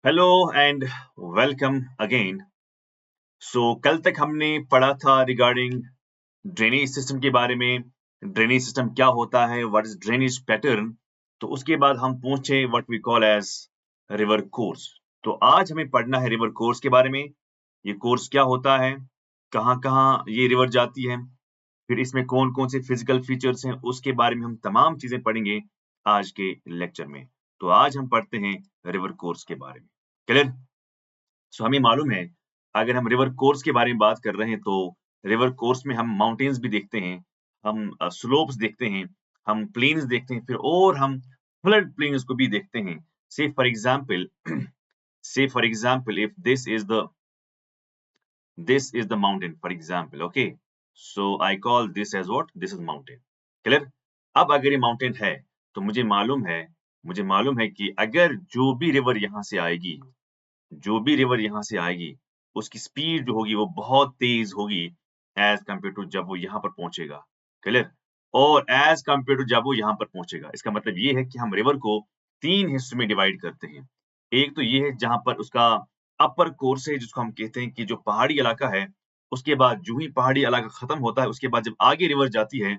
Hello and welcome again. कल तक हमने पढ़ा था रिगार्डिंग ड्रेनेज सिस्टम के बारे में। ड्रेनेज सिस्टम क्या होता है, व्हाट इज ड्रेनेज पैटर्न। तो उसके बाद हम पहुंचे what we call as river course. तो आज हमें पढ़ना है रिवर कोर्स के बारे में। ये कोर्स क्या होता है, कहाँ कहाँ ये रिवर जाती है, फिर इसमें कौन कौन से फिजिकल फीचर्स हैं, उसके बारे में हम तमाम चीजें पढ़ेंगे आज के लेक्चर में। तो आज हम पढ़ते हैं रिवर कोर्स के बारे में। क्लियर? हमें मालूम है, अगर हम रिवर कोर्स के बारे में बात कर रहे हैं तो रिवर कोर्स में हम माउंटेन्स भी देखते हैं, हम स्लोप्स देखते हैं, हम प्लेन्स देखते हैं, फिर और हम फ्लड प्लेन्स को भी देखते हैं। से for example say for example if this is the mountain for example, okay, so I call this as what, this is mountain. Clear? अब अगर ये माउंटेन है तो मुझे मालूम है कि अगर जो भी रिवर यहाँ से आएगी, जो भी रिवर यहाँ से आएगी, उसकी स्पीड जो होगी वो बहुत तेज होगी एज कम्पेयर टू जब वो यहाँ पर पहुंचेगा। क्लियर? और एज कम्पेयर टू जब वो यहाँ पर पहुंचेगा, इसका मतलब ये है कि हम रिवर को 3 हिस्सों में डिवाइड करते हैं। एक तो ये है जहां पर उसका अपर कोर्स है, जिसको हम कहते हैं कि जो पहाड़ी इलाका है, उसके बाद जो ही पहाड़ी इलाका खत्म होता है, उसके बाद जब आगे रिवर जाती है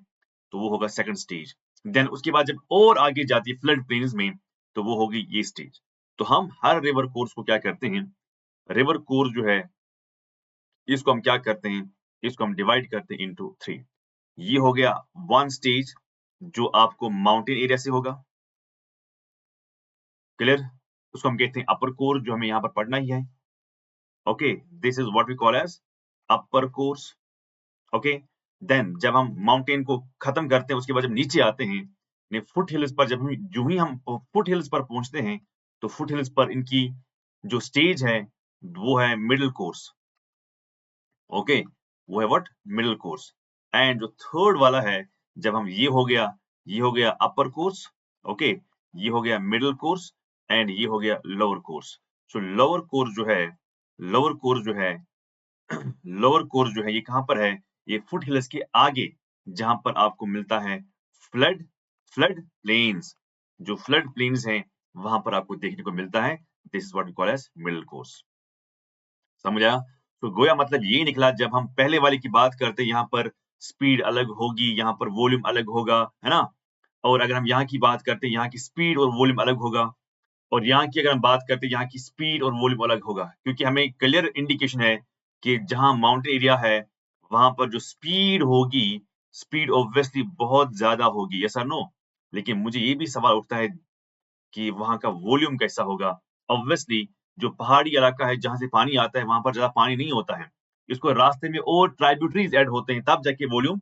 तो वो होगा सेकंड स्टेज। देन उसके बाद जब और आगे जाती है फ्लड प्लेन्स में, तो वो होगी ये स्टेज। तो हम हर रिवर कोर्स को क्या करते हैं, रिवर कोर्स जो है इसको हम क्या करते हैं, इसको हम डिवाइड करते हैं इनटू 3। ये हो गया वन स्टेज जो आपको माउंटेन एरिया से होगा। क्लियर? उसको हम कहते हैं अपर कोर्स, जो हमें यहाँ पर पढ़ना ही है। Okay, this is what we call as upper course. Okay, then जब हम माउंटेन को खत्म करते हैं, उसके बाद जब नीचे आते हैं फुट हिल्स पर, जब हम जो ही हम फुट हिल्स पर पहुंचते हैं, तो फुट हिल्स पर इनकी जो स्टेज है वो है मिडिल कोर्स। ओके, वो है व्हाट, मिडिल कोर्स। एंड जो थर्ड वाला है, जब हम ये हो गया अपर कोर्स। ओके, ये हो गया मिडिल कोर्स एंड ये हो गया लोअर कोर्स। सो लोअर कोर्स जो है, लोअर कोर्स जो है लोअर कोर्स जो है ये कहां पर है, ये फुट हिल्स के आगे, जहां पर आपको मिलता है फ्लड फ्लड प्लेन्स। जो फ्लड प्लेन्स हैं वहां पर आपको देखने को मिलता है। This is what we call as middle course. समझ आया? तो गोया मतलब ये निकला, जब हम पहले वाले की बात करते हैं, यहाँ पर स्पीड अलग होगी, यहाँ पर वॉल्यूम अलग होगा, है ना? और अगर हम यहाँ की बात करते हैं, यहाँ की स्पीड और वॉल्यूम अलग होगा। और यहाँ की अगर हम बात करते हैं, यहाँ की स्पीड और वॉल्यूम अलग होगा, क्योंकि हमें क्लियर इंडिकेशन है कि जहाँ माउंटेन एरिया है, वहां पर जो स्पीड होगी, स्पीड ऑब्वियसली बहुत ज्यादा होगी, यस और नो। लेकिन मुझे ये भी सवाल उठता है कि वहाँ का वॉल्यूम कैसा होगा। ऑब्वियसली जो पहाड़ी इलाका है, जहाँ से पानी आता है, वहां पर ज्यादा पानी नहीं होता है। इसको रास्ते में और ट्राइब्यूटरीज ऐड होते हैं, तब जाके वॉल्यूम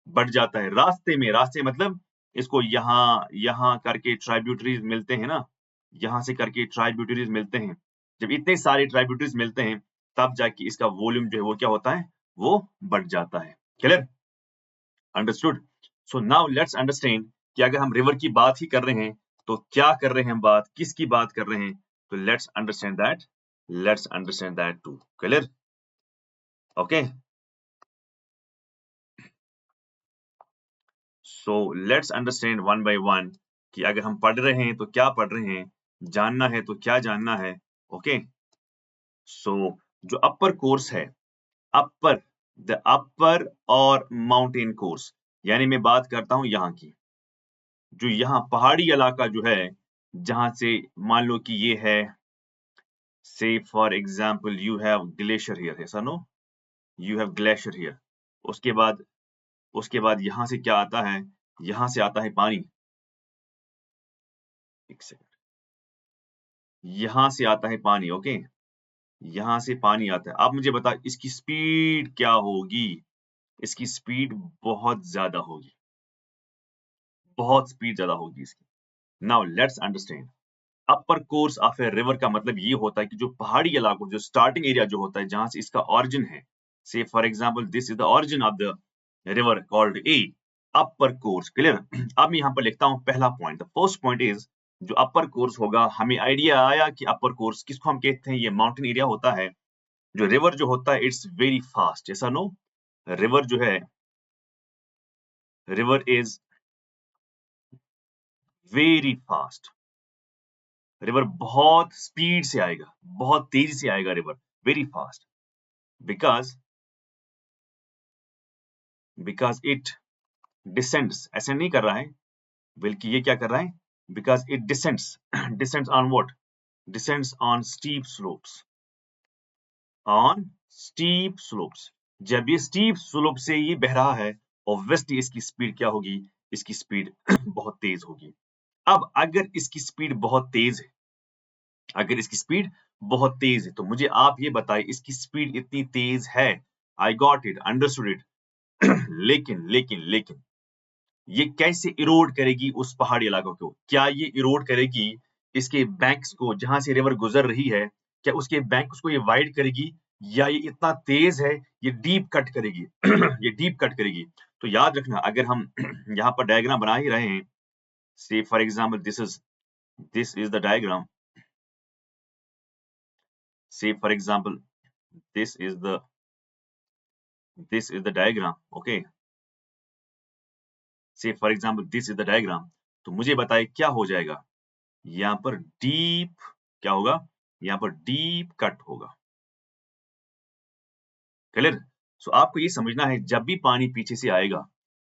बढ़ जाता है। रास्ते मतलब इसको यहाँ यहाँ करके ट्राइब्यूटरीज मिलते हैं ना, यहाँ से करके ट्राइब्यूटरीज मिलते हैं। जब इतने सारे ट्राइब्यूटरीज मिलते हैं, तब जाके इसका वॉल्यूम जो है वो क्या होता है, वो बढ़ जाता है। Clear? Understood? So now let's understand कि अगर हम रिवर की बात ही कर रहे हैं, तो क्या कर रहे हैं हम, बात किसकी बात कर रहे हैं। तो let's understand that too. Clear? Okay, so let's understand one by one कि अगर हम पढ़ रहे हैं तो क्या पढ़ रहे हैं, जानना है तो क्या जानना है। ओके, सो जो अपर कोर्स है, अपर द अपर और माउंटेन कोर्स, यानी मैं बात करता हूं यहाँ की, जो यहाँ पहाड़ी इलाका जो है, जहां से मान लो कि ये है, say for example you have glacier here, ऐसा no, you have glacier here. उसके बाद यहाँ से क्या आता है, यहाँ से आता है पानी। एक सेकंड, यहाँ से आता है पानी। ओके, यहाँ से पानी आता है। अब मुझे बता, इसकी स्पीड क्या होगी। इसकी स्पीड बहुत ज्यादा होगी, बहुत स्पीड ज्यादा होगी इसकी। Now let's understand, upper course of a river का मतलब ये होता है कि जो पहाड़ी इलाकों, जो स्टार्टिंग एरिया जो होता है, जहां से इसका ऑरिजिन है, say for example this is the origin of the river called a upper course. Clear? अब मैं यहाँ पर लिखता हूँ पहला point. The first point is, जो अपर कोर्स होगा, हमें आइडिया आया कि अपर कोर्स किसको हम कहते हैं, ये माउंटेन एरिया होता है। जो रिवर जो होता है, इट्स वेरी फास्ट, ऐसा नो, रिवर जो है, river is very fast. River बहुत स्पीड से आएगा, बहुत तेजी से आएगा river, very fast, because it descends, ascend नहीं कर रहा है, बल्कि ये क्या कर रहा है, because it descends descends on what, descends on steep slopes, on steep slopes. जब ये स्टीप स्लोप से ये बह रहा है, ऑब्वियसली इसकी स्पीड क्या होगी, इसकी स्पीड बहुत तेज होगी। अब अगर इसकी स्पीड बहुत तेज है, अगर इसकी स्पीड बहुत तेज है, तो मुझे आप ये बताइए इसकी स्पीड इतनी तेज है, I got it, understood it, लेकिन ये कैसे इरोड करेगी उस पहाड़ी इलाकों को? क्या ये इरोड करेगी इसके बैंक्स को, जहां से रिवर गुजर रही है, क्या उसके बैंक्स को ये वाइड करेगी, या ये इतना तेज है ये डीप कट करेगी ये डीप कट करेगी? तो याद रखना, अगर हम यहाँ पर डायग्राम बना ही रहे हैं, से for example this is the diagram, say for example this is the diagram, okay, say for example this is the diagram, तो मुझे बताइए क्या हो जाएगा, यहाँ पर डीप क्या होगा, यहाँ पर डीप कट होगा, क्लियर? सो आपको ये समझना है, जब भी पानी पीछे से आएगा,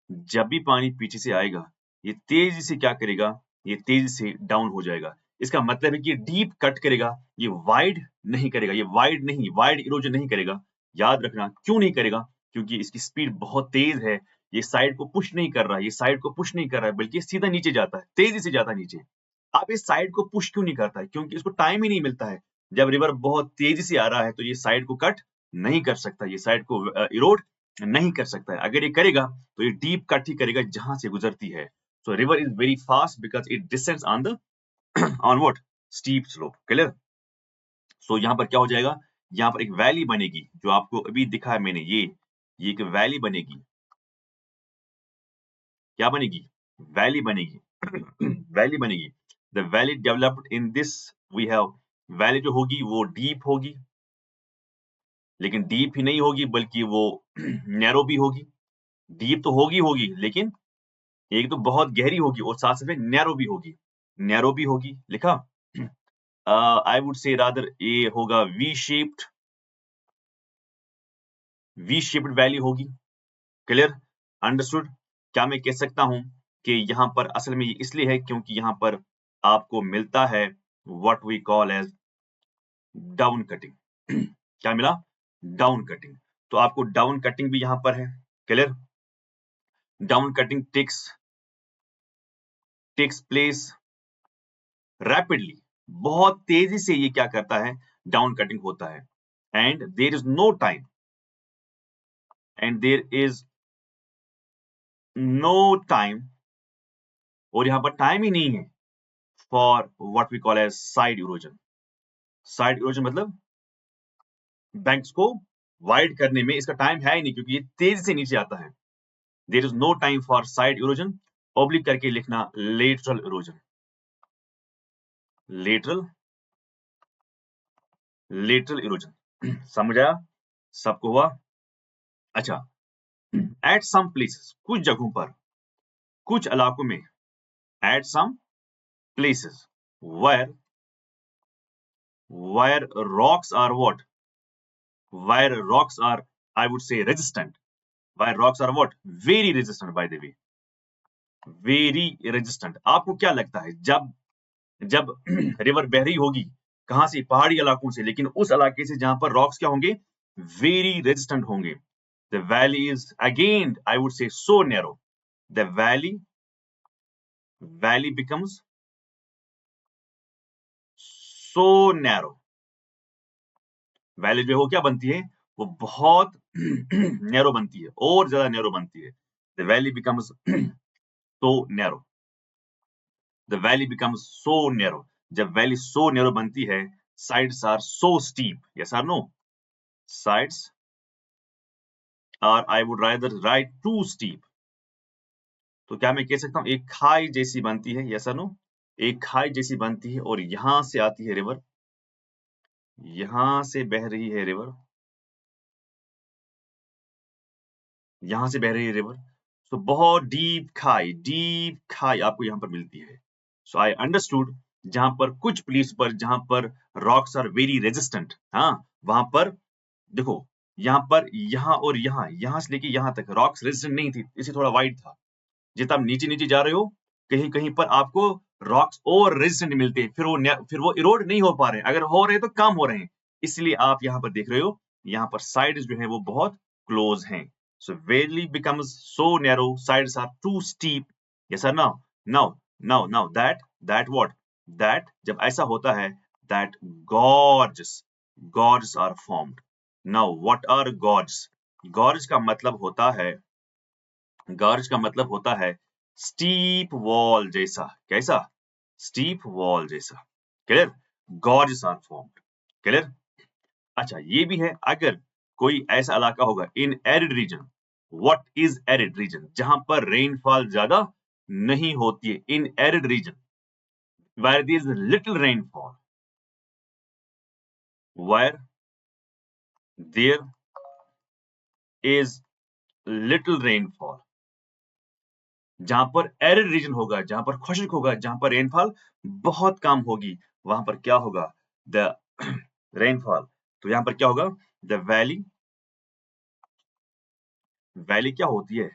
जब भी पानी पीछे से आएगा, ये तेजी से क्या करेगा, ये तेजी से डाउन हो जाएगा। इसका मतलब है कि ये डीप कट करेगा, ये वाइड नहीं करेगा, ये वाइड इरोजन नहीं करेगा। याद रखना क्यों नहीं करेगा, क्योंकि इसकी स्पीड बहुत तेज है, ये साइड को पुश नहीं कर रहा है, ये साइड को पुश नहीं कर रहा है, बल्कि सीधा नीचे जाता है, तेजी से जाता है नीचे। अब इस साइड को पुश क्यों नहीं करता है, क्योंकि इसको टाइम ही नहीं मिलता है। जब रिवर बहुत तेजी से आ रहा है, तो ये साइड को कट नहीं कर सकता, ये साइड को इरोड नहीं कर सकता है। अगर ये करेगा तो ये डीप कट ही करेगा जहां से गुजरती है। So river is very fast because it descends on the on what, steep slope, clear? So यहाँ पर क्या हो जाएगा, यहाँ पर एक वैली बनेगी, जो आपको अभी दिखा है मैंने, ये एक वैली बनेगी। क्या बनेगी, वैली बनेगी वैली बनेगी। The valley developed in this we have, valley जो होगी वो डीप होगी, लेकिन डीप ही नहीं होगी बल्कि वो नैरो भी होगी। डीप तो होगी लेकिन एक तो बहुत गहरी होगी और साथ साथ में नैरो भी होगी, नैरो भी होगी, लिखा। आई वुड से रादर ये होगा वी शेप्ड वैली होगी, क्लियर, अंडरस्टूड? क्या मैं कह सकता हूं कि यहाँ पर असल में ये इसलिए है क्योंकि यहाँ पर आपको मिलता है what we call as down cutting क्या मिला, डाउन कटिंग। तो आपको डाउन कटिंग भी यहाँ पर है, clear? Down cutting takes place rapidly, बहुत तेजी से ये क्या करता है, डाउन कटिंग होता है। And there is no time, and there is no time, और यहां पर टाइम ही नहीं है for what we call as side erosion. Side erosion मतलब बैंक्स को वाइड करने में इसका टाइम है ही नहीं, क्योंकि ये तेजी से नीचे आता है। There is no time for side erosion, oblique करके लिखना lateral erosion, lateral lateral erosion समझ आया सबको, हुआ? अच्छा, एट सम प्लेसेस, कुछ जगहों पर, कुछ इलाकों में, at some places where rocks are what, where rocks are, I would say resistant, where rocks are what, very resistant, by the way, very resistant। आपको क्या लगता है, जब जब रिवर बह रही होगी, कहां से, पहाड़ी इलाकों से, लेकिन उस इलाके से जहां पर रॉक्स क्या होंगे, वेरी रेजिस्टेंट होंगे, the valley is again I would से सो narrow, the valley becomes so narrow, valley जो हो क्या बनती है, वो बहुत नैरो बनती है, और ज्यादा नैरो बनती है। The valley becomes so narrow, the valley becomes so narrow, जब वैली सो नैरो बनती है, sides are so steep, yes or no, sides are I would rather write too steep. तो क्या मैं कह सकता हूं एक खाई जैसी बनती है, यस आर नो, एक खाई जैसी बनती है, और यहां से आती है रिवर, यहां से बह रही है रिवर, यहां से बह रही है रिवर। सो बहुत डीप खाई आपको यहां पर मिलती है। सो आई अंडरस्टूड जहां पर कुछ प्लेस पर जहां पर रॉक्स आर वेरी रेजिस्टेंट, हाँ वहां पर देखो यहाँ पर यहाँ से लेके यहाँ तक रॉक्स रेजिस्टेंट नहीं थी, इसे थोड़ा वाइड था। जितना आप नीचे जा रहे हो कहीं कहीं पर आपको रॉक्स और रेजिस्टेंट मिलते हैं, फिर वो इरोड नहीं हो पा रहे हैं, अगर हो रहे हैं तो कम हो रहे हैं। इसलिए आप यहाँ पर देख रहे हो यहाँ पर साइड्स जो है वो बहुत क्लोज हैं। So valley becomes so narrow, sides are too steep. Yes sir, now now now that what, that जब ऐसा होता है that gorge are formed. Now what are gorge? Gorge का मतलब होता है, गर्ज का मतलब होता है स्टीप वॉल जैसा। कैसा? स्टीप वॉल जैसा। Clear? Gorge are formed. Clear? अच्छा ये भी है, अगर कोई ऐसा इलाका होगा in arid region, what is arid region? जहां पर रेनफॉल ज्यादा नहीं होती है, in arid region where there is little rainfall, where there is little rainfall, जहां पर एरिड रीजन होगा, जहां पर खुश्क होगा, जहां पर रेनफॉल बहुत कम होगी, वहां पर क्या होगा? द रेनफॉल, तो यहां पर क्या होगा? द वैली, वैली क्या होती है?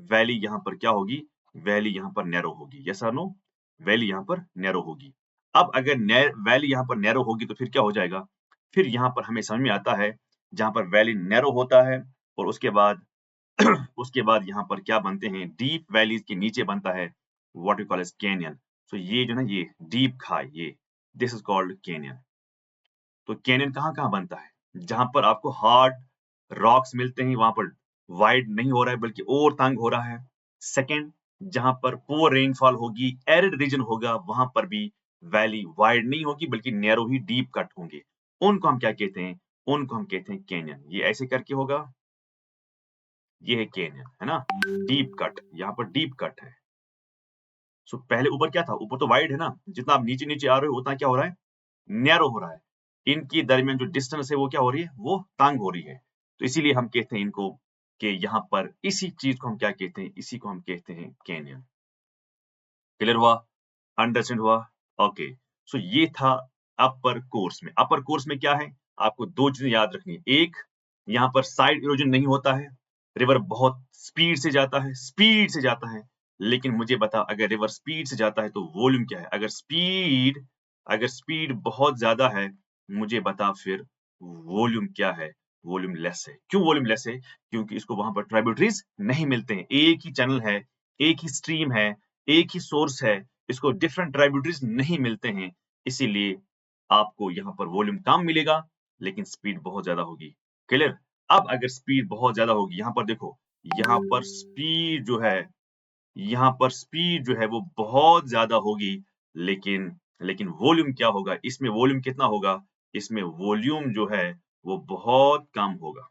वैली यहां पर क्या होगी? वैली यहां पर नैरो होगी। यस और नो? वैली यहां पर नैरो होगी। अब अगर वैली यहां पर नैरो होगी तो फिर क्या हो जाएगा? फिर यहां पर हमें समझ में आता है जहां पर वैली नैरो होता है और उसके बाद उसके बाद यहाँ पर क्या बनते हैं? डीप वैलीज के नीचे बनता है what we call as canyon. So ये जो ना ये डीप खाई, ये दिस इज कॉल्ड कैनियन। तो कैनियन कहाँ-कहाँ बनता है? जहां पर आपको हार्ड रॉक्स मिलते हैं, वहां पर वाइड नहीं हो रहा है बल्कि और तंग हो रहा है। सेकंड, जहां पर पुअर रेनफॉल होगी, एरिड रीजन होगा, वहां पर भी वैली वाइड नहीं होगी बल्कि नैरो ही डीप कट होंगे। उनको हम क्या कहते हैं? उनको हम कहते हैं कैनियन। ये ऐसे करके होगा, ये है कैनियन, है ना? डीप कट, यहाँ पर डीप कट है। सो पहले ऊपर क्या था? ऊपर तो वाइड है ना, जितना आप नीचे आ रहे हो उतना क्या हो रहा है? नैरो हो रहा है। इनकी दरमियान जो डिस्टेंस है वो क्या हो रही है? वो तंग हो रही है। तो इसीलिए हम कहते हैं इनको कि यहाँ पर इसी चीज को हम क्या कहते हैं? इसी को हम कहते हैं कैनियन। क्लियर हुआ? अंडरस्टैंड हुआ? ओके। सो ये था अपर कोर्स में। अपर कोर्स में क्या है? आपको दो चीजें याद रखनी है। एक, यहाँ पर साइड इरोजन नहीं होता है, रिवर बहुत स्पीड से जाता है। लेकिन मुझे बता, अगर रिवर स्पीड से जाता है तो वॉल्यूम क्या है? अगर स्पीड बहुत ज्यादा है, मुझे बता फिर वॉल्यूम क्या है? वॉल्यूम लेस है। क्यों वॉल्यूम लेस है? क्योंकि इसको वहां पर ट्राइब्यूटरीज नहीं मिलते हैं। एक ही चैनल है, एक ही स्ट्रीम है, एक ही सोर्स है, इसको डिफरेंट ट्राइब्यूटरीज नहीं मिलते हैं। इसीलिए आपको यहाँ पर वॉल्यूम कम मिलेगा लेकिन स्पीड बहुत ज्यादा होगी। क्लियर? अब अगर स्पीड बहुत ज्यादा होगी, यहाँ पर देखो, यहाँ पर स्पीड जो है, यहाँ पर स्पीड जो है वो बहुत ज्यादा होगी, लेकिन लेकिन वॉल्यूम क्या होगा? इसमें वॉल्यूम कितना होगा? इसमें वॉल्यूम जो है वो बहुत कम होगा।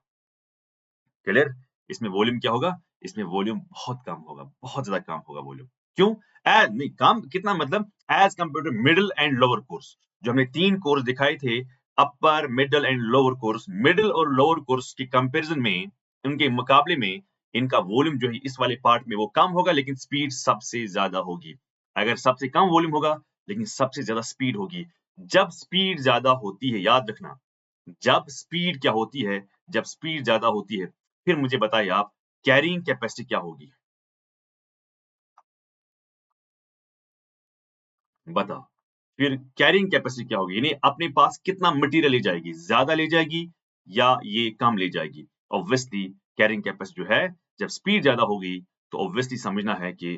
क्लियर? इसमें वॉल्यूम क्या होगा? इसमें वॉल्यूम बहुत कम होगा, बहुत ज्यादा कम होगा वॉल्यूम। क्यों? एज नहीं कम कितना, मतलब as compare to middle and lower course. जो हमने 3 कोर्स दिखाए थे, upper, middle and lower course, middle और लोअर कोर्स के कंपैरिजन में, उनके मुकाबले में इनका वॉल्यूम जो है इस वाले पार्ट में वो कम होगा लेकिन स्पीड सबसे ज्यादा होगी। अगर सबसे कम वॉल्यूम होगा लेकिन सबसे ज्यादा स्पीड होगी। जब स्पीड ज्यादा होती है, याद रखना, जब स्पीड क्या होती है, जब स्पीड ज्यादा होती है, फिर मुझे बताइए आप, कैरिंग कैपेसिटी क्या होगी? बताओ। फिर कैरिंग कैपेसिटी क्या होगी? यानी अपने पास कितना मटेरियल ले जाएगी? ज्यादा ले जाएगी या ये कम ले जाएगी? ऑब्वियसली कैरिंग कैपेसिटी जो है, जब स्पीड ज्यादा होगी तो ऑब्वियसली समझना है कि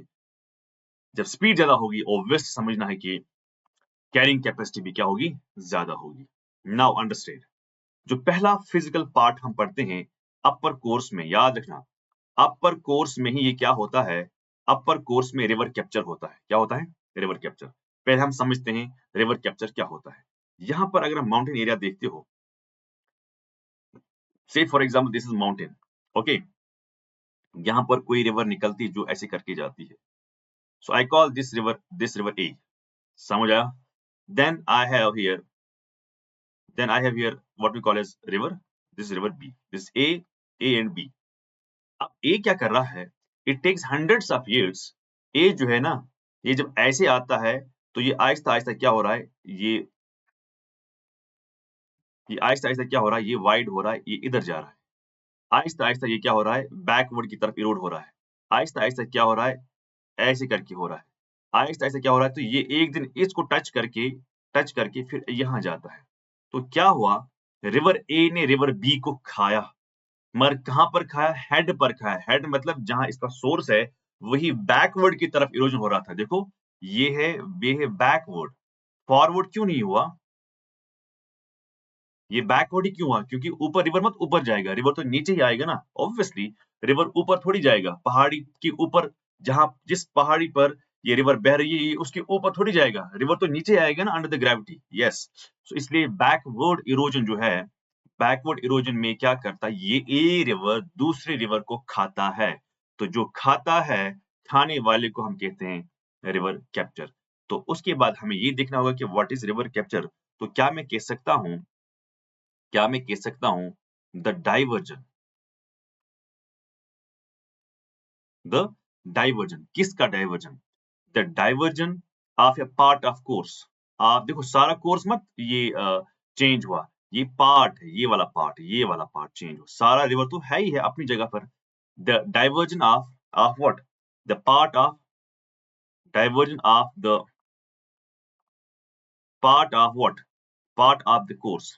जब स्पीड ज्यादा होगी, ऑब्वियसली समझना है कि कैरिंग कैपेसिटी भी क्या होगी? ज्यादा होगी। नाउ अंडरस्टैंड, जो पहला फिजिकल पार्ट हम पढ़ते हैं अपर कोर्स में, याद रखना, अपर कोर्स में ही ये क्या होता है? अपर कोर्स में रिवर कैप्चर होता है। क्या होता है? River capture. पहले हम समझते हैं रिवर कैप्चर क्या होता है। यहाँ पर अगर हम माउंटेन एरिया देखते हो, से for example this is mountain, okay, यहाँ पर कोई रिवर निकलती है जो ऐसे करके जाती है। So I call this river A. समझ आया? Then I have here what we call as river, this river B, this A and B. अब ए क्या कर रहा है? It takes hundreds of years. A जो है ना, ये जब ऐसे आता है तो ये आहिस्ता-आहिस्ता क्या हो रहा है, ये आहिस्ता-आहिस्ता क्या हो रहा है, ये वाइड हो रहा है, ये इधर जा रहा है। आहिस्ता-आहिस्ता ये क्या हो रहा है, बैकवर्ड की तरफ इरोड हो रहा है। आहिस्ता-आहिस्ता क्या हो रहा है, ऐसे करके हो रहा है। आहिस्ता-आहिस्ता क्या हो रहा है, तो ये एक दिन इसको टच करके फिर यहाँ जाता है। तो क्या हुआ, रिवर ए ने रिवर बी को खाया, मगर कहाँ पर खाया, हेड पर खाया। हेड मतलब जहाँ इसका सोर्स है, वही बैकवर्ड की तरफ इरोजन हो रहा था। देखो, ये है बैकवर्ड, फॉरवर्ड क्यों नहीं हुआ? ये बैकवर्ड ही क्यों हुआ? क्योंकि ऊपर रिवर मत ऊपर जाएगा, रिवर तो नीचे ही आएगा ना। ऑब्वियसली रिवर ऊपर थोड़ी जाएगा, पहाड़ी के ऊपर, जहाँ जिस पहाड़ी पर ये रिवर बह रही है, ये उसके ऊपर थोड़ी जाएगा, रिवर तो नीचे आएगा ना, अंडर द ग्रेविटी। यस, सो इसलिए बैकवर्ड इरोजन जो है, बैकवर्ड इरोजन में क्या करता है, ये ए रिवर दूसरे रिवर को खाता है। तो जो खाता है, खाने वाले को हम कहते हैं रिवर कैप्चर। तो उसके बाद हमें ये देखना होगा कि व्हाट इज रिवर कैप्चर। तो क्या मैं कह सकता हूँ द डाइवर्जन, द डाइवर्जन, किसका diversion? The diversion of A part of course. आप देखो, सारा कोर्स मत ये चेंज हुआ, ये पार्ट है, ये वाला पार्ट चेंज हुआ। सारा रिवर तो है ही है अपनी जगह पर। The diversion of what, the part of, diversion of the part of what, part of the course,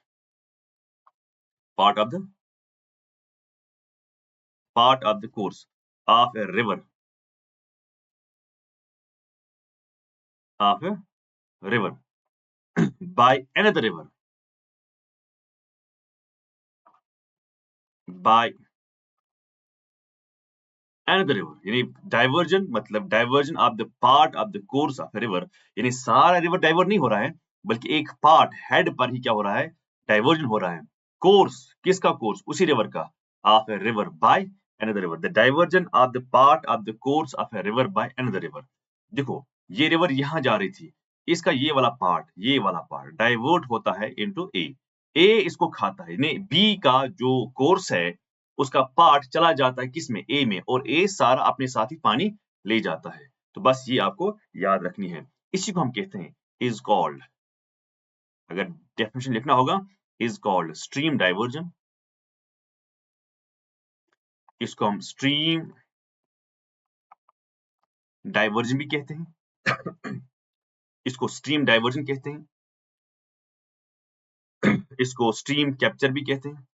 part of the part of the course of a river, of a river by another river, by another river। यानी diversion मतलब diversion of the part of the course of river, यानी सारा river divert नहीं हो रहा है, बल्कि एक पार्ट, हेड पर ही क्या हो रहा है, डाइवर्जन हो रहा है। कोर्स, किसका कोर्स? उसी रिवर का, of a river by another river. The diversion of the part of the course of a river by another river. देखो, ये रिवर यहाँ जा रही थी, इसका ये वाला पार्ट डाइवर्ट होता है इनटू ए। ए इसको खाता है, नहीं, बी का जो कोर्स है, उसका पार्ट चला जाता है किसमें, ए में, और ए सारा अपने साथ ही पानी ले जाता है। तो बस ये आपको याद रखनी है। इसी को हम कहते हैं इज कॉल्ड, अगर डेफिनेशन लिखना होगा, इज कॉल्ड स्ट्रीम डाइवर्जन। इसको हम स्ट्रीम डाइवर्जन भी कहते हैं। इसको स्ट्रीम डाइवर्जन कहते हैं, इसको स्ट्रीम कैप्चर भी कहते हैं,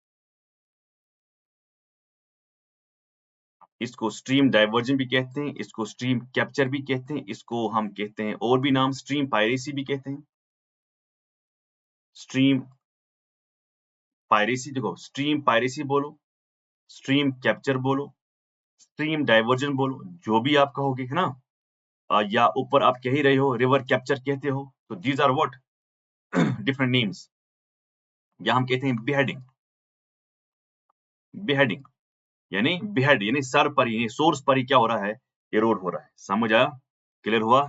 इसको स्ट्रीम डाइवर्जन भी कहते हैं, इसको स्ट्रीम कैप्चर भी कहते हैं, इसको हम कहते हैं और भी नाम, स्ट्रीम पायरेसी भी कहते हैं। स्ट्रीम पायरेसी, देखो, स्ट्रीम पायरेसी बोलो, स्ट्रीम कैप्चर बोलो, स्ट्रीम डाइवर्जन बोलो, जो भी आप कहोगे, है ना? या ऊपर आप कह ही रहे हो रिवर कैप्चर कहते हो, तो these are what different names. या हम कहते हैं बिहेडिंग, बिहेडिंग यानी बिहेड, यानी सर पर, यानी सोर्स पर ही क्या हो रहा है, इरोड हो रहा है। समझ आया? क्लियर हुआ?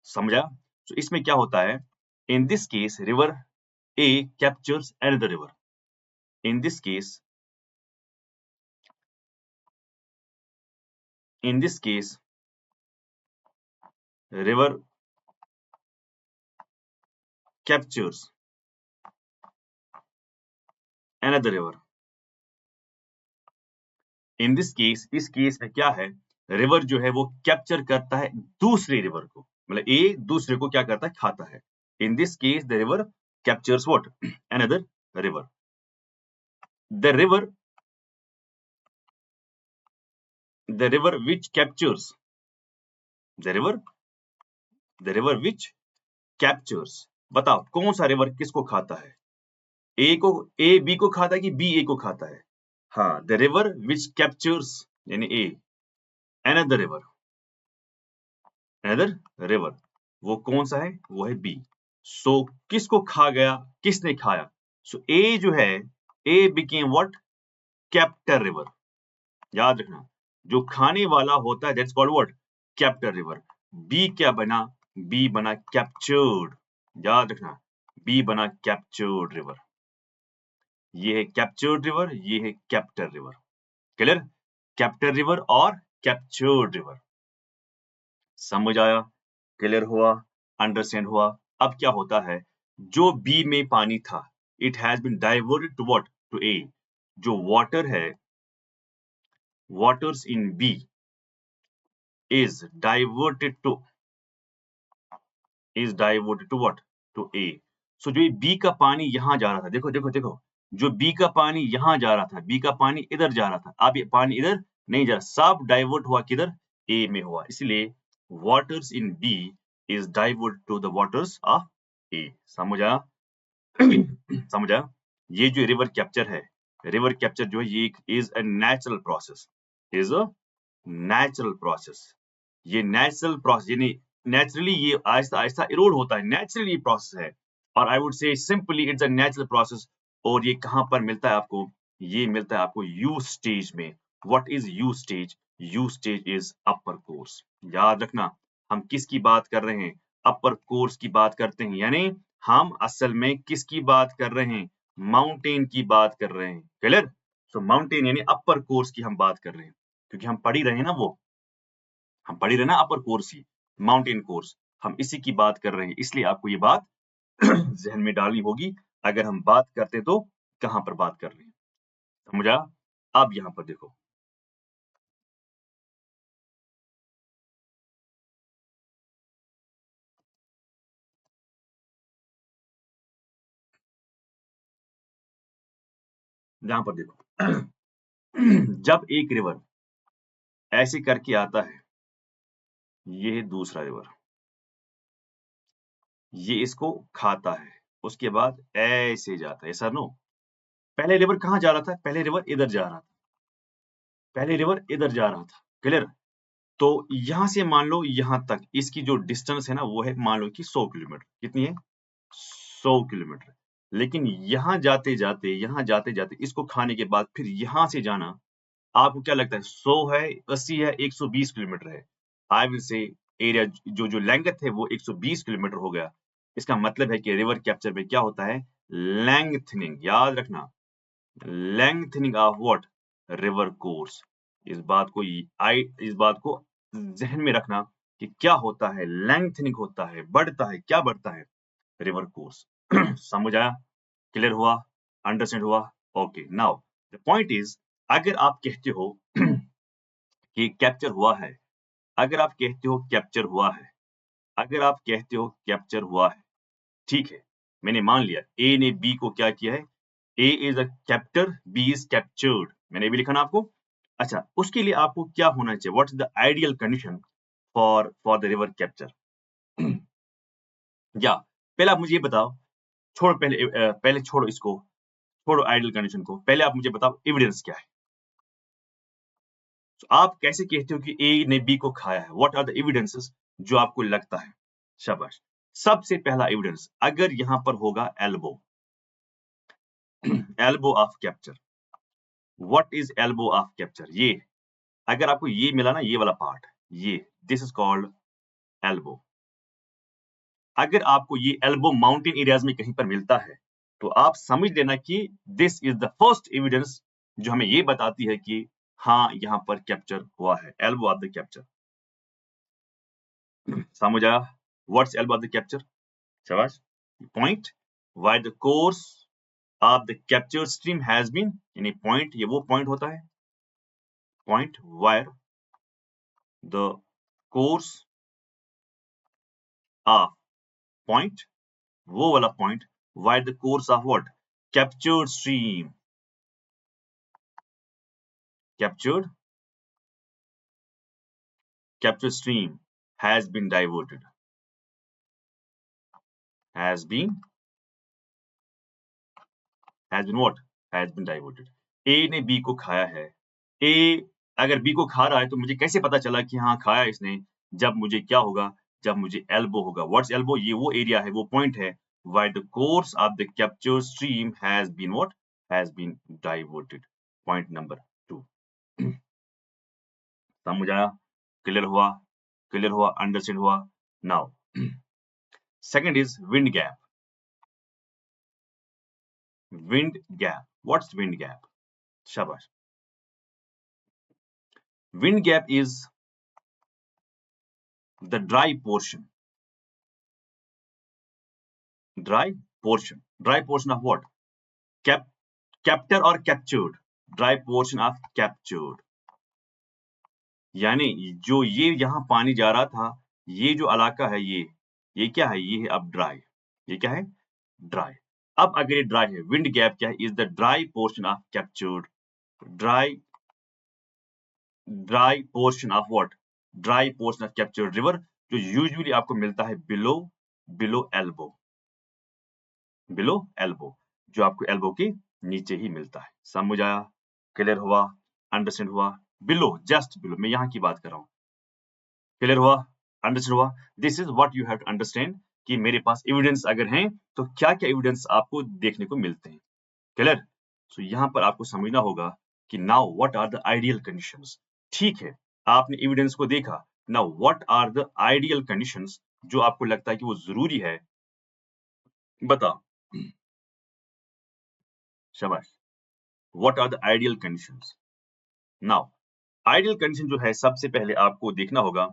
समझा? तो इसमें क्या होता है, in this case river A captures another river. In this case, in this case river captures another river. In this case, इस केस में क्या है, रिवर जो है वो कैप्चर करता है दूसरे रिवर को, मतलब ए दूसरे को क्या करता है, खाता है। In this case the river captures what, another river. The river, the river which captures, the river, the river which captures, बताओ कौन सा रिवर किसको खाता है? ए को, ए बी को खाता है कि बी ए को खाता है? हाँ, द रिवर विच कैप्चर्स यानी ए, अनदर रिवर, अनदर रिवर, वो कौन सा है, वो है बी। सो किसको खा गया, किसने खाया? सो ए जो है, A became what, captor river. याद रखना, जो खाने वाला होता है that's called what, captor river. B क्या बना, बी बना कैप्चर्ड। याद रखना, बी बना कैप्चर्ड रिवर। ये है कैप्चर्ड रिवर, ये है कैप्टर रिवर। क्लियर? कैप्टर रिवर और कैप्चर्ड रिवर। समझ आया? क्लियर हुआ? अंडरस्टैंड हुआ? अब क्या होता है, जो बी में पानी था it has been diverted to what, to A. जो वाटर है, waters in B is diverted to what, to A। सो जो B का पानी यहां जा रहा था, देखो देखो देखो, जो B का पानी यहां जा रहा था, B का पानी इधर जा रहा था, अब ये पानी इधर नहीं जा रहा, सब डाइवर्ट हुआ किधर, A में हुआ। इसलिए waters in B is diverted to the waters of A। समझ आया? समझ आया? ये जो रिवर कैप्चर है, रिवर कैप्चर जो है ये is a natural process, is a natural process. ये नेचुरल प्रोसेस यानी नेचुरली ये आहिस्ता आहिस्ता इरोड होता है, नेचुरली प्रोसेस है। और आई वुड से simply it's a natural process. और ये कहां पर मिलता है आपको, ये मिलता है आपको यू स्टेज में। What is you stage? You stage is upper course. याद रखना, हम किसकी बात कर रहे हैं, अपर कोर्स की बात करते हैं, यानी हम असल में किसकी बात कर रहे हैं, माउंटेन की बात कर रहे हैं। क्लियर? सो माउंटेन यानी अपर कोर्स की हम बात कर रहे हैं, क्योंकि हम पढ़ ही रहे हैं ना, वो हम पढ़ ही रहे ना अपर कोर्स ही, माउंटेन कोर्स, हम इसी की बात कर रहे हैं। इसलिए आपको ये बात जहन में डालनी होगी, अगर हम बात करते तो कहां पर बात कर रहे हैं। समझा? अब यहां पर देखो, यहां पर देखो जब एक रिवर ऐसे करके आता है, ये है दूसरा रिवर, ये इसको खाता है, उसके बाद ऐसे जाता है, ऐसा नो। पहले रिवर कहां जा रहा था, पहले रिवर इधर जा रहा था, पहले रिवर इधर जा रहा था। क्लियर? तो यहां से मान लो यहां तक इसकी जो डिस्टेंस है ना, वो है मान लो कि 100 किलोमीटर। कितनी है? 100 किलोमीटर। लेकिन यहां जाते जाते इसको खाने के बाद फिर यहां से जाना, आपको क्या लगता है 100 है, 80 है, 120 किलोमीटर है? आई विल से एरिया जो लेंथ है वो 120 किलोमीटर हो गया। इसका मतलब है कि रिवर कैप्चर में क्या होता है, लेंथनिंग। याद रखना, lengthening of what, river course. इस बात को इस बात को जहन में रखना कि क्या होता है, लेंथनिंग होता है, बढ़ता है, क्या बढ़ता है, रिवर कोर्स। समझ आया? क्लियर हुआ? अंडरस्टैंड हुआ? Okay, now the point is, अगर आप कहते हो कि कैप्चर हुआ है, अगर आप कहते हो कैप्चर हुआ है, अगर आप कहते हो कैप्चर हुआ है, ठीक है, मैंने मान लिया ए ने बी को क्या किया है, A is a captor, B is captured, मैंने भी लिखा ना आपको। अच्छा, उसके लिए आपको क्या होना चाहिए, what is the ideal condition for the river capture? या पहले आप मुझे ये बताओ, छोड़ो पहले पहले छोड़ो इसको, छोड़ो आइडियल कंडीशन को, पहले आप मुझे बताओ एविडेंस क्या है। तो आप कैसे कहते हो कि ए ने बी को खाया है, व्हाट आर द एविडेंसेस जो आपको लगता है? शाबाश। सबसे पहला एविडेंस, अगर यहां पर होगा elbow, elbow of capture. What is elbow of capture? ये अगर आपको ये मिला ना, ये वाला पार्ट, ये दिस इज कॉल्ड एल्बो। अगर आपको ये एल्बो माउंटेन एरियाज में कहीं पर मिलता है, तो आप समझ लेना कि this is the first evidence जो हमें ये बताती है कि हाँ, यहाँ पर कैप्चर हुआ है, एल्बो ऑफ द कैप्चर। समझ आया? What's elbow of the capture? शाबाश। Point where the course of the capture stream has been, यानी पॉइंट, ये वो पॉइंट होता है, point where the course of, point वो वाला point, where the course of what, captured stream, captured capture stream has been diverted, has been what, has been diverted। ए ने B को खाया है, ए अगर बी को खा रहा है तो मुझे कैसे पता चला कि हाँ खाया इसने, जब मुझे क्या होगा, जब मुझे एल्बो होगा। What's elbow? ये वो एरिया है, वो पॉइंट है, why the course of the capture stream has been what, has been diverted. Point number 2। समझ आया? क्लियर हुआ? क्लियर हुआ? अंडरस्टैंड हुआ? Now second is wind gap. Wind gap. What's wind gap? Shabash. Wind gap is the dry portion dry portion of what? Captor और captured, dry portion of captured, यानी जो ये यहाँ पानी जा रहा था, ये जो इलाका है ये क्या है? ये है अब ड्राई। ये क्या है? ड्राई। अब अगर ये ड्राई है, विंड गैप क्या है? Is the dry portion of captured, dry portion of what? Dry portion of captured river, जो यूजुअली आपको मिलता है बिलो एल्बो, जो आपको एल्बो के नीचे ही मिलता है। समझ आया? क्लियर हुआ? अंडरस्टैंड हुआ? बिलो, जस्ट बिलो, मैं यहाँ की बात कर रहा हूँ। क्लियर हुआ? अंडरस्टैंड हुआ? This is what you have to understand कि मेरे पास एविडेंस अगर हैं तो क्या-क्या एविडेंस आपको देखने को मिलते हैं। क्लियर? सो यहाँ पर आपको समझना होगा कि now what are the ideal conditions. ठीक है, आपने एविडेंस को देखा, now what are the ideal conditions जो आपको लगता है कि वो जरूरी है, बताओ। शाबाश। What are the ideal conditions? Now ideal condition जो है, सबसे पहले आपको देखना होगा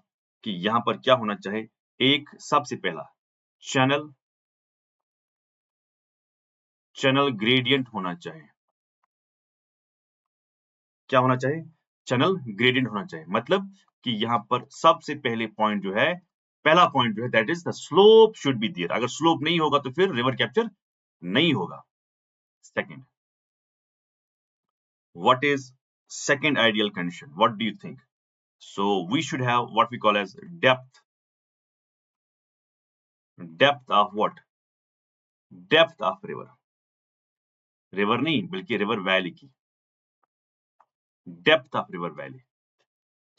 कि यहाँ पर क्या होना चाहिए। एक सबसे पहला चैनल ग्रेडियंट होना चाहिए। क्या होना चाहिए? चैनल ग्रेडियंट होना चाहिए, मतलब कि यहाँ पर सबसे पहले पॉइंट जो है, पहला पॉइंट जो है, that is the slope should be there. अगर स्लोप नहीं होगा तो फिर रिवर कैप्चर नहीं होगा। Second, what is second ideal condition? What do you think? So we should have what we call as depth of what? Depth of river, river नहीं बल्कि river valley की डेप्थ ऑफ रिवर वैली,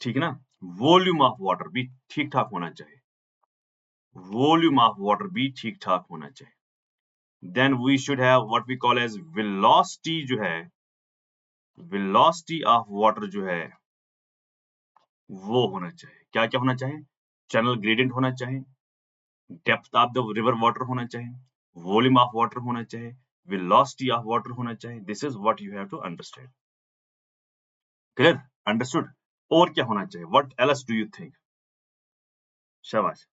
ठीक है ना? Volume of water भी ठीक ठाक होना चाहिए, वॉल्यूम ऑफ वाटर भी ठीक ठाक होना चाहिए। Then we should have what we call as velocity, जो है वेलोसिटी ऑफ वाटर जो है वो होना चाहिए। क्या क्या होना चाहिए? चैनल ग्रेडियंट होना चाहिए, depth of the river water होना चाहिए, वॉल्यूम ऑफ वाटर होना चाहिए, वेलोसिटी ऑफ वाटर होना चाहिए। This is what you have to understand. Clear? Understood? और क्या होना चाहिए? What else do you think? शाबाश।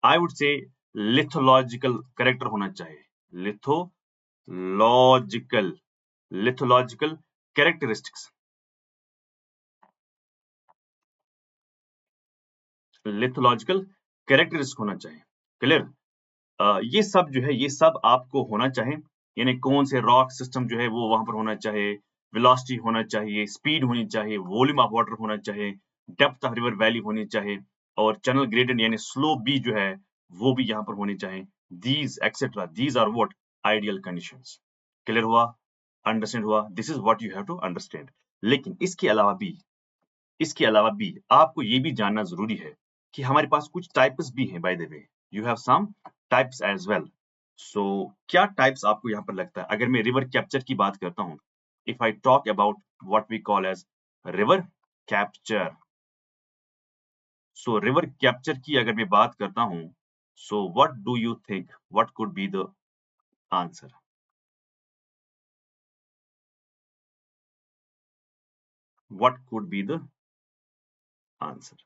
I would say lithological character होना चाहिए, lithological lithological characteristics, lithological characteristic होना चाहिए। क्लियर? ये सब जो है, ये सब आपको होना चाहिए, यानी कौन से रॉक सिस्टम जो है वो वहां पर होना चाहिए, वेलोसिटी होना चाहिए, स्पीड होनी चाहिए, वॉल्यूम ऑफ वाटर होना चाहिए, डेप्थ ऑफ रिवर वैली होनी चाहिए, और चैनल ग्रेडियंट यानी स्लोप भी जो है वो भी यहाँ पर होनी चाहिए। These etcetera, these are what? Ideal conditions. Clear हुआ? अंडरस्टैंड हुआ? This is what you have to understand. लेकिन इसके अलावा भी आपको ये भी जानना जरूरी है कि हमारे पास कुछ टाइप्स भी हैं। By the way, you have some types as well. So क्या टाइप्स आपको यहाँ पर लगता है? अगर मैं रिवर कैप्चर की बात करता हूँ, if I talk about what we call as river capture, so river capture की अगर मैं बात करता हूँ, so what do you think what could be the answer? What could be the answer?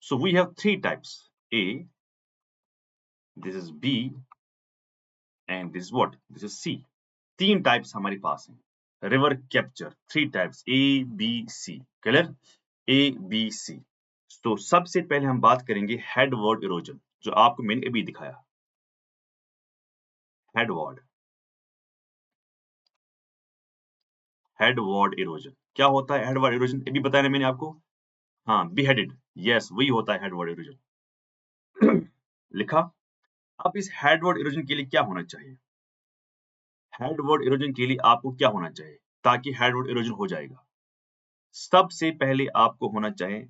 So we have three types. A, this is B, and this is what? This is C. तीन types हमारे पास हैं river capture, three types, A B C. Clear? A B C. तो सबसे पहले हम बात करेंगे हेडवर्ड इरोजन, जो आपको मैंने अभी दिखाया। हेडवर्ड हेडवर्ड इरोजन क्या होता है? हेडवर्ड इरोजन अभी बताया ना मैंने आपको। हाँ, बीहेडेड, यस वही होता है हेडवर्ड इरोजन। लिखा। अब इस हेडवर्ड इरोजन के लिए क्या होना चाहिए? हेडवर्ड इरोजन के लिए आपको क्या होना चाहिए ताकि हेडवर्ड इरोजन हो जाएगा? सबसे पहले आपको होना चाहिए,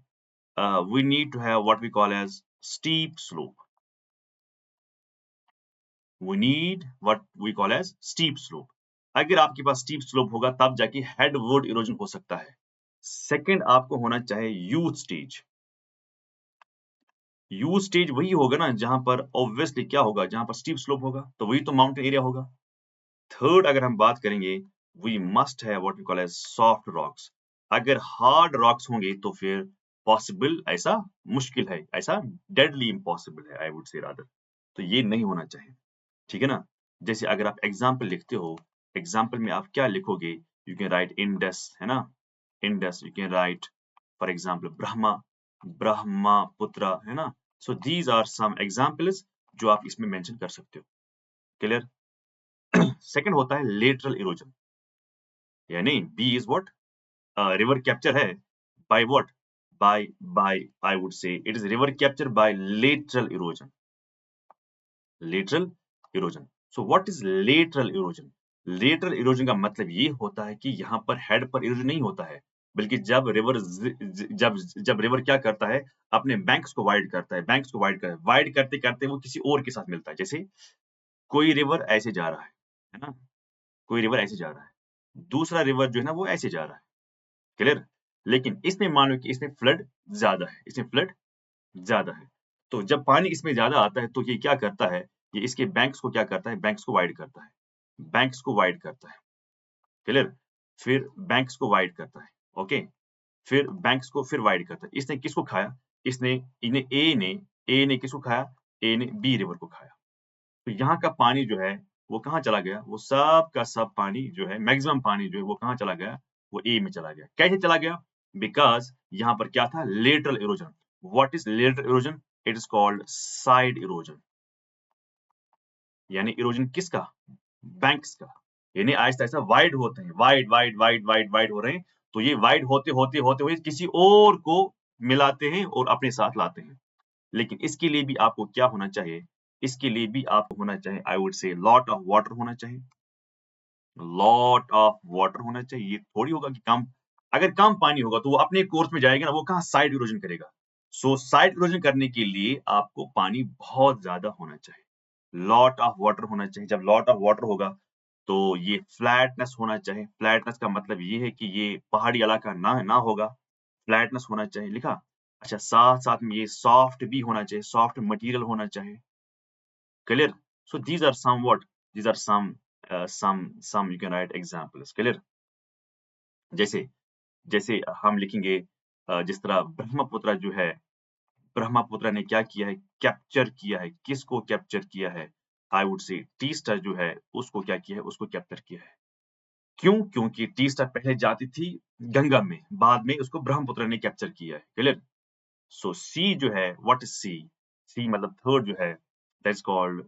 we need to have what we call as steep slope. We need what we call as steep slope. अगर आपके पास steep slope होगा तब जाके headward erosion हो सकता है। सेकंड, आपको होना चाहिए youth stage. youth stage वही होगा ना जहां पर obviously क्या होगा, जहां पर steep slope होगा तो वही तो mountain area होगा। थर्ड, अगर हम बात करेंगे, we must have what we call as soft rocks. अगर हार्ड रॉक्स होंगे तो फिर पॉसिबल, ऐसा मुश्किल है, ऐसा डेडली इम्पॉसिबल है, आई वुड से रादर। तो ये नहीं होना चाहिए, ठीक है ना। जैसे अगर आप एग्जाम्पल लिखते हो, एग्जाम्पल में आप क्या लिखोगे, यू कैन राइट इंडस, है ना, Indus, you can write for example Brahma, Brahmaputra, है ना। So these are some examples जो आप इसमें मेंशन कर सकते हो, क्लियर। सेकंड होता है लेटरल इरोजन, यानी B is what, river capture है by what, by I would say it is river capture by lateral erosion, lateral erosion. So what is lateral erosion? lateral erosion का मतलब ये होता है कि यहाँ पर हेड पर इरोजन नहीं होता है, बल्कि जब रिवर जब रिवर क्या करता है, अपने बैंक्स को वाइड करता है, बैंक्स को वाइड करते करते वो किसी और के साथ मिलता है। जैसे कोई रिवर ऐसे जा रहा है ना, कोई रिवर ऐसे जा रहा है, दूसरा रिवर जो है ना वो ऐसे जा रहा है, क्लियर। लेकिन इसमें मान लो कि इसमें फ्लड ज्यादा है, इसमें फ्लड ज्यादा है, तो जब पानी इसमें ज्यादा आता है तो ये क्या करता है, ये इसके बैंक्स को क्या करता है, बैंक्स को वाइड करता है, बैंक्स को वाइड करता है, क्लियर। फिर बैंक्स को वाइड करता है, ओके, फिर बैंक्स को फिर वाइड करता है। इसने किसको खाया, इसने इन्हें ए ने किसको खाया, ए ने बी रिवर को खाया। तो यहाँ का पानी जो है वो कहाँ चला गया, वो सब का सब पानी जो है, मैक्सिमम पानी जो है वो कहाँ चला गया, वो ए में चला गया। कैसे चला गया, बिकॉज यहाँ पर क्या था, lateral erosion. What is lateral erosion, it is called side erosion, यानी इरोजन किसका, बैंक्स का, यानी आहिस्ता आहिस्ता वाइड होते हैं, wide wide wide wide wide हो रहे हैं। तो ये वाइड होते होते होते हुए किसी और को मिलाते हैं और अपने साथ लाते हैं। लेकिन इसके लिए भी आपको क्या होना चाहिए, इसके लिए भी आपको होना चाहिए, आई वुड से लॉट ऑफ वाटर होना चाहिए, लॉट ऑफ वाटर होना चाहिए। ये थोड़ी होगा कि कम, अगर कम पानी होगा तो वो अपने कोर्स में जाएगा ना, वो कहाँ साइड इरोजन करेगा। सो साइड इरोजन करने के लिए आपको पानी बहुत ज्यादा होना चाहिए, लॉट ऑफ वाटर होना चाहिए। जब लॉट ऑफ वाटर होगा तो ये फ्लैटनेस होना चाहिए, फ्लैटनेस का मतलब ये है कि ये पहाड़ी इलाका ना ना होगा, फ्लैटनेस होना चाहिए, लिखा। अच्छा, साथ साथ में ये सॉफ्ट भी होना चाहिए, सॉफ्ट मटेरियल होना चाहिए, clear. So these are somewhat, these are some you can write examples, clear. जैसे जैसे हम लिखेंगे, जिस तरह ब्रह्मपुत्र जो है, ब्रह्मपुत्र ने क्या किया है, कैप्चर किया है, किसको कैप्चर किया है, आई वुड से टीस्टा जो है उसको क्या किया है, उसको कैप्चर किया है। क्यों, क्योंकि टीस्टा पहले जाती थी गंगा में, बाद में उसको ब्रह्मपुत्र ने कैप्चर किया है, क्लियर। सो सी जो है, व्हाट इज सी, सी मतलब थर्ड जो है, दैट इज कॉल्ड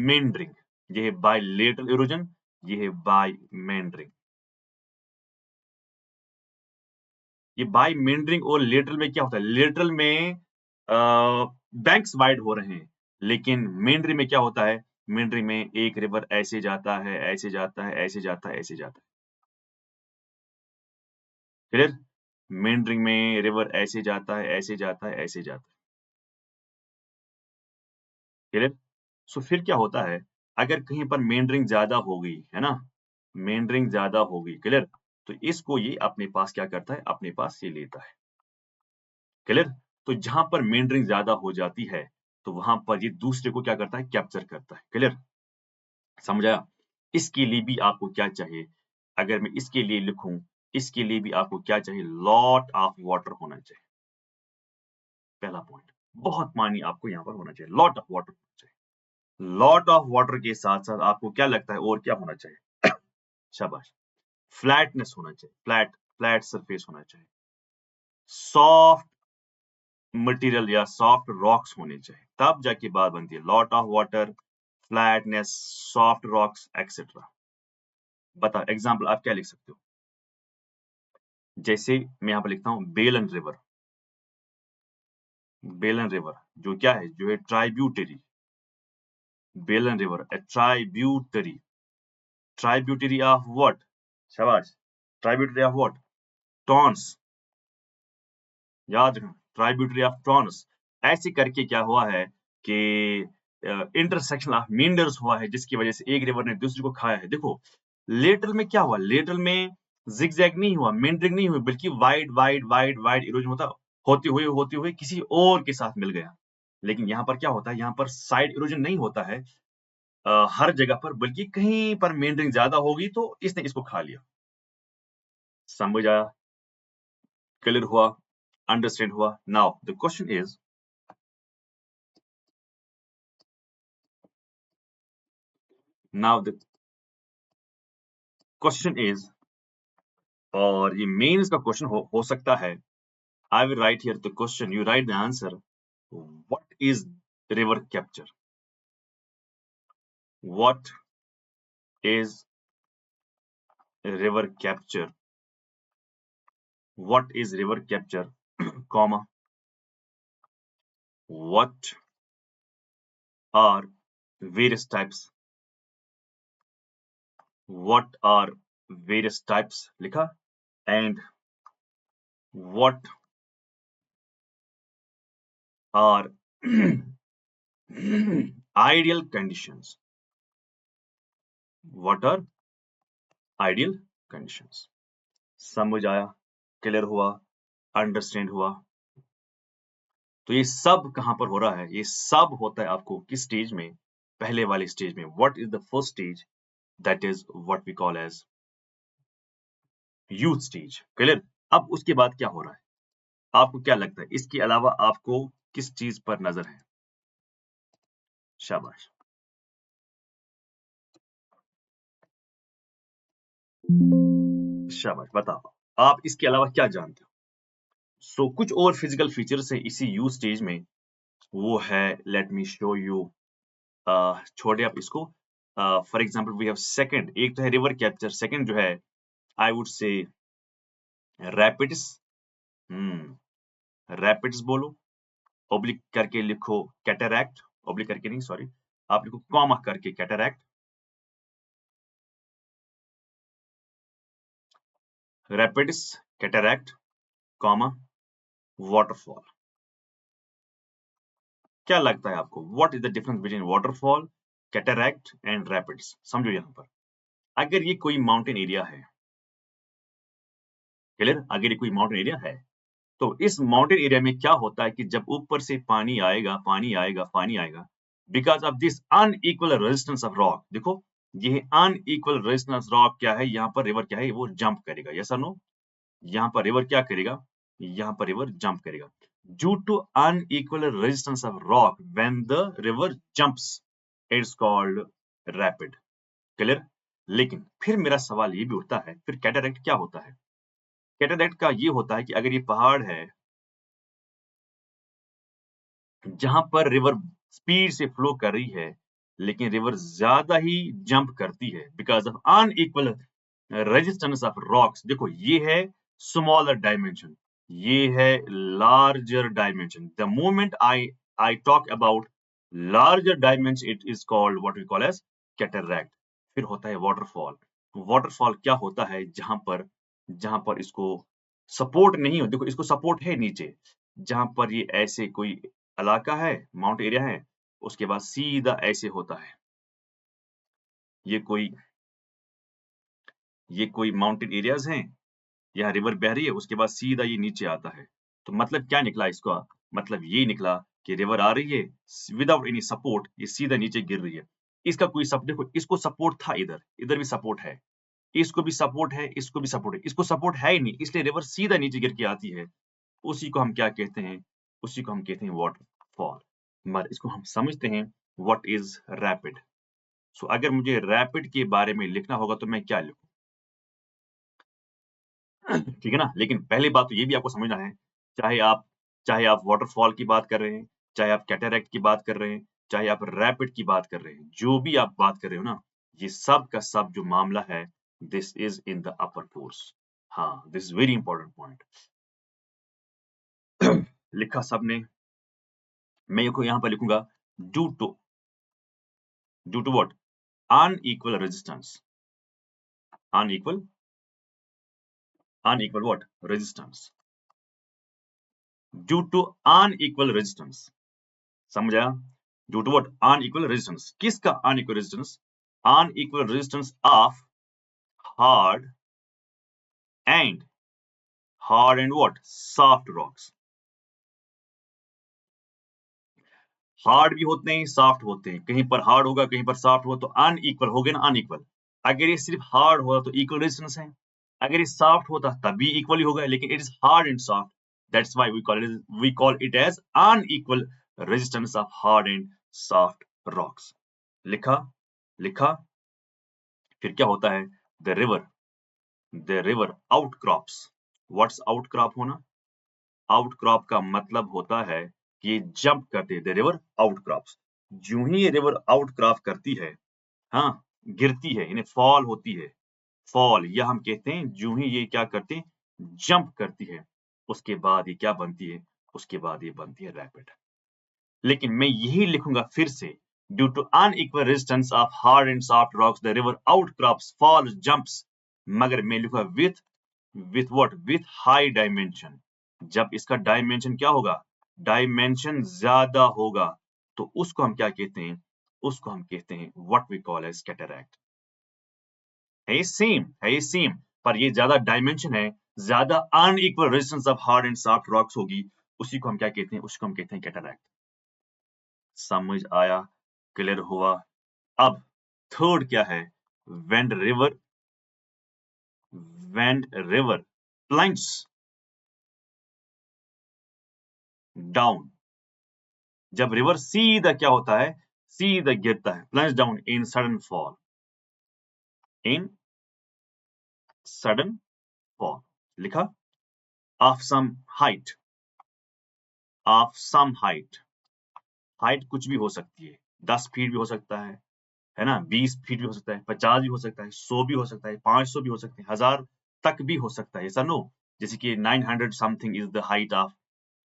मेंडरिंग। ये है बाय लेटरल इरोजन, ये है बाय मेंडरिंग। ये बाय मेंडरिंग और लेटरल में क्या होता है, लेटरल में बैंक्स वाइड हो रहे हैं, लेकिन मेंडरिंग में क्या होता है, मेंडरिंग में एक रिवर ऐसे जाता है, ऐसे जाता है, ऐसे जाता है, ऐसे जाता है, क्लियर। मेंडरिंग में रिवर ऐसे जाता है, ऐसे जाता है, ऐसे जाता है, क्लियर। सो फिर क्या होता है, अगर कहीं पर मेंडरिंग ज्यादा हो गई है ना, मेंडरिंग ज्यादा हो गई, क्लियर, तो इसको ये अपने पास क्या करता है, अपने पास ये लेता है, क्लियर। तो जहां पर मेंडरिंग ज्यादा हो जाती है तो वहां पर ये दूसरे को क्या करता है, कैप्चर करता है, क्लियर, समझ आया। इसके लिए भी आपको क्या चाहिए, अगर मैं इसके लिए लिखूं, इसके लिए भी आपको क्या चाहिए, लॉट ऑफ वाटर होना चाहिए, पहला पॉइंट। बहुत पानी आपको यहाँ पर होना चाहिए, लॉट ऑफ वाटर होना चाहिए। लॉट ऑफ वाटर के साथ साथ आपको क्या लगता है और क्या होना चाहिए, शाबाश, फ्लैटनेस होना चाहिए, फ्लैट फ्लैट सरफेस होना चाहिए, सॉफ्ट मटेरियल या सॉफ्ट रॉक्स होने चाहिए, तब जाके बात बनती है, lot of water, flatness, soft rocks etcetera. बताओ एग्जांपल आप क्या लिख सकते हो, जैसे मैं यहाँ पर लिखता हूँ बेलन रिवर, बेलन रिवर जो क्या है, जो है ट्राइब्यूटरी, बेलन river A tributary, tributary of what, शाबाश, ट्राइब्यूटरी ऑफ व्हाट, टॉन्स, याद रखना, ट्राइब्यूटरी ऑफ टॉन्स। ऐसे करके क्या हुआ है कि इंटरसेक्शन ऑफ मींडर्स हुआ है, जिसकी वजह से एक रिवर ने दूसरे को खाया है। देखो लेटरल में क्या हुआ, लेटरल में जिगजैग नहीं हुआ, मेंडरिंग नहीं हुई, बल्कि wide wide wide wide erosion होते हुए किसी और के साथ मिल गया। लेकिन यहाँ पर क्या होता है, यहाँ पर साइड इरोजन नहीं होता है हर जगह पर, बल्कि कहीं पर मेंडरिंग ज्यादा होगी तो इसने इसको खा लिया। समझ आया, क्लियर हुआ, अंडरस्टैंड हुआ। Now the question is, now the question is, और ये मेन इसका क्वेश्चन हो सकता है, I will write here the question, you right the answer, what is river capture? What is river capture? What is river capture, comma, what are various types? What are various types लिखा, and what are ideal conditions? What are ideal conditions? समझ आया? Clear हुआ? Understand हुआ? तो ये सब कहां पर हो रहा है? ये सब होता है आपको किस स्टेज में? पहले वाले स्टेज में. What is the first stage? That is what we call as youth stage. Clear? अब उसके बाद क्या हो रहा है? आपको क्या लगता है? इसके अलावा आपको किस चीज पर नजर है? शाबाश. शाबाश, बताओ आप इसके अलावा क्या जानते हो? सो कुछ और फिजिकल फीचर्स है इसी यूथ स्टेज में, वो है, लेट मी शो यू. छोड़िए आप इसको. For example we have second, एक तो है रिवर कैप्चर, सेकंड जो है I would say rapids. Rapids बोलो, ऑब्लिक करके लिखो कैटरैक्ट, ऑब्लिक करके नहीं, सॉरी, आप लिखो कॉमा करके cataract. Rapids, cataract, comma, waterfall. क्या लगता है आपको? What is the difference between waterfall, cataract and rapids? समझो यहां पर, अगर ये कोई माउंटेन एरिया है, क्लियर, अगर ये कोई माउंटेन एरिया है, तो इस माउंटेन एरिया में क्या होता है कि जब ऊपर से पानी आएगा, पानी आएगा, पानी आएगा, because of this unequal resistance of rock. देखो, ये अनइक्वल रेजिस्टेंस रॉक क्या है, यहाँ पर रिवर क्या है, वो जंप करेगा. यस और नो? यहाँ पर रिवर क्या करेगा? यहाँ पर रिवर जंप करेगा. Due to unequal resistance of rock, when the river jumps, it's called rapid. Clear? लेकिन फिर मेरा सवाल ये भी उठता है, फिर कैटरैक्ट क्या होता है? कैटरैक्ट का ये होता है कि अगर ये पहाड़ है जहां पर रिवर स्पीड से फ्लो कर रही है, लेकिन रिवर ज्यादा ही जंप करती है because of unequal resistance of rocks. देखो, ये है स्मॉलर डायमेंशन, ये है larger dimension. The moment I talk about larger dimension, it is called what we call as cataract. फिर होता है वाटरफॉल. वाटरफॉल क्या होता है? जहां पर इसको सपोर्ट नहीं हो, देखो इसको सपोर्ट है नीचे, जहां पर ये ऐसे कोई इलाका है, माउंट एरिया है, उसके बाद सीधा ऐसे होता है, ये कोई माउंटेन एरियाज हैं, यहाँ रिवर बह रही है, उसके बाद सीधा ये नीचे आता है. तो मतलब क्या निकला इसका? मतलब ये निकला कि रिवर आ रही है विदाउट एनी सपोर्ट, ये सीधा नीचे गिर रही है. इसका कोई सपोर्ट, देखो इसको सपोर्ट था, इधर इधर भी सपोर्ट है, इसको भी सपोर्ट है, इसको भी सपोर्ट है, इसको सपोर्ट है ही नहीं, इसलिए रिवर सीधा नीचे गिर के आती है. उसी को हम क्या कहते हैं? उसी को हम कहते हैं वाटरफॉल. मगर इसको हम समझते हैं व्हाट इज रैपिड. सो अगर मुझे रैपिड के बारे में लिखना होगा तो मैं क्या लिखूं? ठीक है ना? लेकिन पहली बात तो ये भी आपको समझना है, चाहे आप वाटरफॉल की बात कर रहे हैं, चाहे आप कैटरैक्ट की बात कर रहे हैं, चाहे आप रैपिड की बात कर रहे हैं, जो भी आप बात कर रहे हो ना, ये सब का सब जो मामला है, this is in the upper course. हाँ, this is very important point. लिखा सबने? मैं यहाँ पर लिखूंगा due to what? unequal resistance. unequal what? Resistance. Due to unequal resistance. समझ आया? Due to what? Unequal resistance. किसका unequal resistance? Unequal resistance of hard and what? Soft rocks. Hard भी होते हैं, सॉफ्ट होते हैं, कहीं पर हार्ड होगा, कहीं पर सॉफ्ट होगा, तो अनइक्वल हो गया ना, अनइक्वल. अगर ये सिर्फ हार्ड होगा तो इक्वल रेजिस्टेंस है, अगर ये सॉफ्ट होता तब भी इक्वल ही होगा, लेकिन it is hard and soft, that's why we call it as unequal resistance of hard and soft rocks. लिखा? फिर क्या होता है, the river outcrops. What's outcrop होना? आउटक्रॉप का मतलब होता है कि ये जंप करते हैं, द रिवर आउटक्रॉप्स। जो ही ये रिवर आउटक्रॉप करती है, हाँ, गिरती है, यानी फॉल होती है, फॉल या हम कहते हैं जो ही ये क्या करते हैं, जंप करती है, उसके बाद ये क्या बनती है, उसके बाद ये बनती है रैपिड। लेकिन मैं यही लिखूंगा फिर से, due to unequal resistance of hard and soft rocks the river outcrops falls jumps, मगर मैं लिखूंगा with what, with high dimension. जब इसका डायमेंशन क्या होगा, डायमेंशन ज्यादा होगा, तो उसको हम क्या कहते हैं, उसको हम कहते हैं what we call as cataract. है सेम, पर ये ज्यादा डायमेंशन है, ज्यादा unequal resistance of hard and soft rocks होगी, उसी को हम क्या कहते हैं, उसको हम कहते हैं कैटरैक्ट। समझ आया, क्लियर हुआ? अब थर्ड क्या है, when river plunges down, जब रिवर सीधा क्या होता है, सीधा गिरता है, plunge down in sudden fall, in sudden fall, लिखा, of some height, of some height, height कुछ भी हो सकती है, 10 फीट भी हो सकता है ना, 20 फीट भी हो सकता है, 50 भी हो सकता है, 100 भी हो सकता है, 500 भी हो सकते हैं, 1000 तक भी हो सकता है, ऐसा नो, जैसे कि 900 something is the height of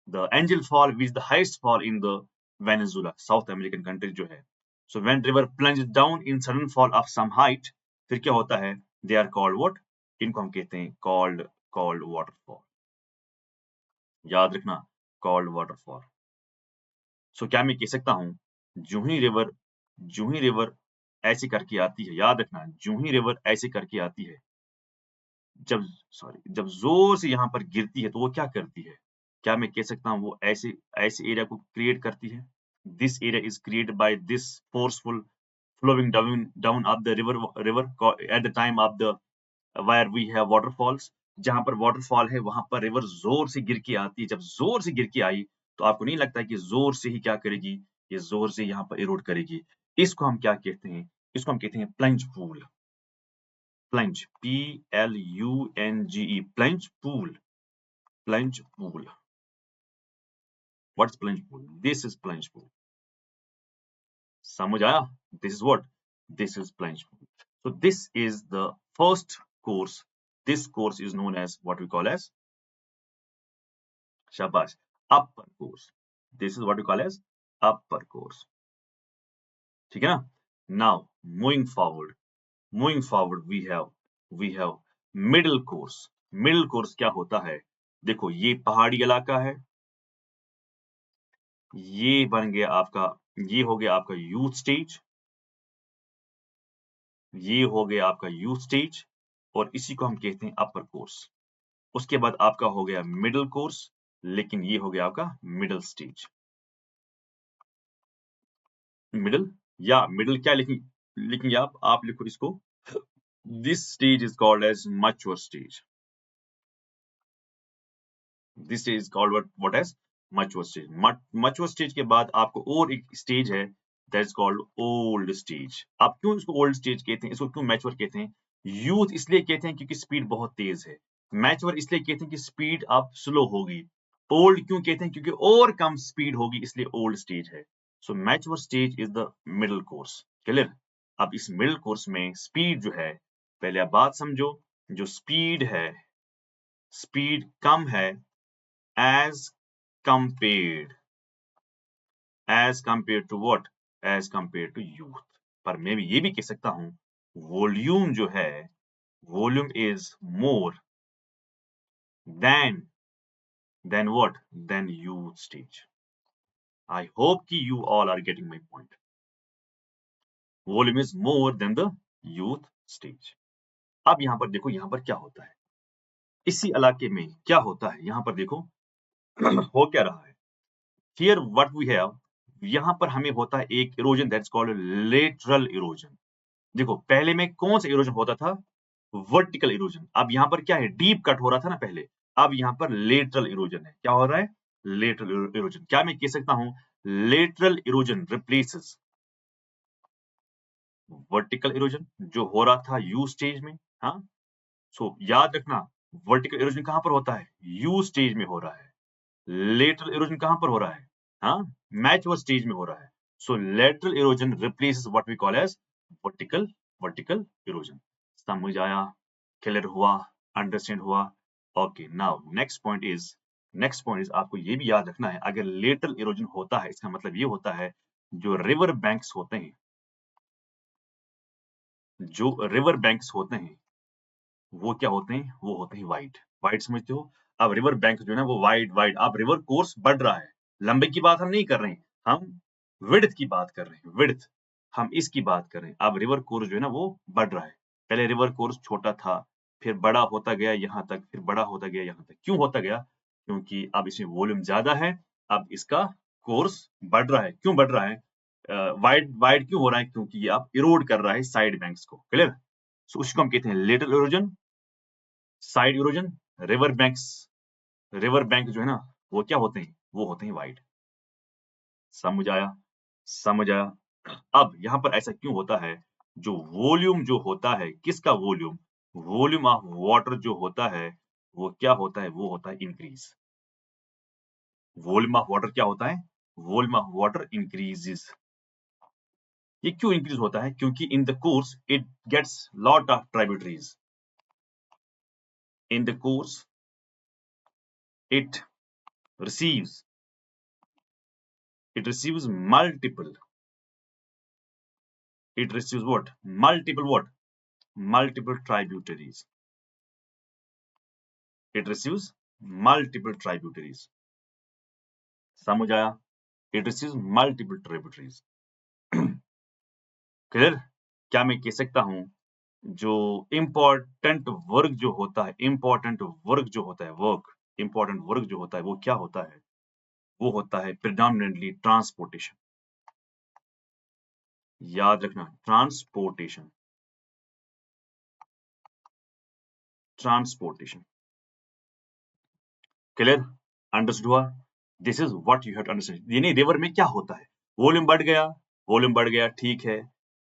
the angel fall, which the highest fall in the Venezuela, South American country जो है। So when river plunges down in sudden fall of some height, फिर क्या होता है, दे आर कॉल्ड व्हाट, इनको हम कहते हैं कॉल्ड वाटरफॉल। याद रखना, कॉल्ड वाटरफॉल। सो क्या मैं कह सकता हूं, जो ही रिवर ऐसे करके आती है, याद रखना, जो ही रिवर ऐसे करके आती है, जब जोर से यहाँ पर गिरती है, तो वो क्या करती है, क्या मैं कह सकता हूँ वो ऐसे ऐसे एरिया को क्रिएट करती है, this area is created by this forceful flowing down of the river at the time of the where we have waterfalls, जहां पर waterfall है वहां पर रिवर जोर से गिर के आती है, जब जोर से गिर के आई, तो आपको नहीं लगता है कि जोर से ही क्या करेगी, ये जोर से यहाँ पर इरोड करेगी, इसको हम क्या कहते हैं, इसको हम कहते हैं plunge pool, plunge, PLUNGE, plunge pool, plunge pool. What's plunge pool, this is plunge pool. समझ आया, this is what, this is plunge pool. So this is the first course. This course is known as what we call as shabash, upper course. This is what we call as upper course. ठीक है ना? Now moving forward we have middle course. Middle course क्या होता है? देखो ये पहाड़ी इलाका है, ये बन गया आपका, ये हो गया आपका यूथ स्टेज, ये हो गया आपका यूथ स्टेज, और इसी को हम कहते हैं अपर कोर्स। उसके बाद आपका हो गया मिडिल कोर्स, लेकिन ये हो गया आपका मिडिल स्टेज। मिडिल क्या लिखेंगे आप लिखो इसको, this stage is called as mature stage, this stage is called what as mature stage. Mature stage के बाद आपको और एक स्टेज है, that is called old stage. आप क्यों इसको ओल्ड स्टेज कहते हैं, इसको क्यों मैच्योर कहते हैं? यूथ इसलिए कहते हैं क्योंकि स्पीड बहुत तेज है, मैच्योर इसलिए कहते हैं कि स्पीड अब स्लो होगी, ओल्ड क्यों कहते हैं क्योंकि और कम स्पीड होगी, इसलिए ओल्ड स्टेज है। So mature stage is the middle course, clear? अब इस मिडिल कोर्स में स्पीड जो है, पहले आप बात समझो, जो स्पीड है, स्पीड कम है as compared to what, as compared to youth। पर मैं भी ये भी कह सकता हूं, वॉल्यूम जो है, volume is more than what, than youth stage। I hope कि you all are getting my point। Volume is more than the youth stage। अब यहां पर देखो, यहां पर क्या होता है, इसी इलाके में क्या होता है, यहां पर देखो हो क्या रहा है। Here what we have, यहाँ पर हमें होता है एक erosion, that's called lateral erosion. देखो पहले में कौन सा इरोजन होता था, वर्टिकल इरोजन। अब यहाँ पर क्या है, डीप कट हो रहा था ना पहले, अब यहाँ पर लेटरल इरोजन है। क्या हो रहा है, लेटरल इरोजन। क्या मैं कह सकता हूं, lateral erosion replaces vertical erosion जो हो रहा था यू स्टेज में, हाँ, सो याद रखना वर्टिकल इरोजन कहां पर होता है, यू स्टेज में हो रहा है। लेटरल इरोजन कहां पर हो रहा है, हाँ, मैच वो स्टेज में हो रहा है। So lateral erosion replaces what we call as vertical vertical erosion. समझ आया, क्लियर हुआ, अंडरस्टैंड हुआ? Okay, now next point is आपको ये भी याद रखना है, अगर लेटरल इरोजन होता है इसका मतलब ये होता है जो रिवर बैंक्स होते हैं, जो रिवर बैंक्स होते हैं वो क्या होते हैं, वो होते हैं वाइड। वाइड समझते हो? अब रिवर बैंक जो है ना वो वाइड वाइड, अब रिवर कोर्स बढ़ रहा है, लंबे की बात हम नहीं कर रहे हैं, हम विड्थ की बात कर रहे हैं, विड्थ, हम इसकी बात कर रहे हैं। अब रिवर कोर्स जो है ना वो बढ़ रहा है, पहले रिवर कोर्स छोटा था, फिर बड़ा होता गया यहाँ तक, फिर बड़ा होता गया यहाँ तक। क्यों होता गया? क्योंकि अब इसमें वॉल्यूम ज्यादा है, अब इसका कोर्स बढ़ रहा है। क्यों बढ़ रहा है? वाइड वाइड क्यों हो रहा है? क्योंकि ये अब इरोड कर रहा है साइड बैंक्स को। क्लियर? सो उसको हम कहते हैं lateral erosion, side erosion, river banks. River bank जो है ना वो क्या होते हैं, वो होते हैं वाइड। समझ आया? समझ आया? अब यहाँ पर ऐसा क्यों होता है, जो वॉल्यूम जो होता है, किसका वॉल्यूम, वॉल्यूम ऑफ वाटर जो होता है वो क्या होता है, वो होता है इंक्रीज। वॉल्यूम ऑफ वाटर क्या होता है, वॉल्यूम ऑफ वाटर इंक्रीजेस। ये क्यों इंक्रीज होता है? क्योंकि in the course it gets lot of tributaries, in the course it receives it receives multiple, it receives what, multiple tributaries, it receives multiple tributaries। समझ आया? it receives multiple tributaries। Clear? क्या मैं कह सकता हूं जो इंपॉर्टेंट वर्क जो होता है, इंपॉर्टेंट वर्क जो होता है, वर्क, इंपॉर्टेंट वर्क जो होता है वो क्या होता है, वो होता है प्रिडोमिनेंटली ट्रांसपोर्टेशन। याद रखना, ट्रांसपोर्टेशन, ट्रांसपोर्टेशन। क्लियर? अंडरस्टूड हुआ? This is what you have to understand. यानी रिवर में क्या होता है, वॉल्यूम बढ़ गया, वॉल्यूम बढ़ गया, ठीक है।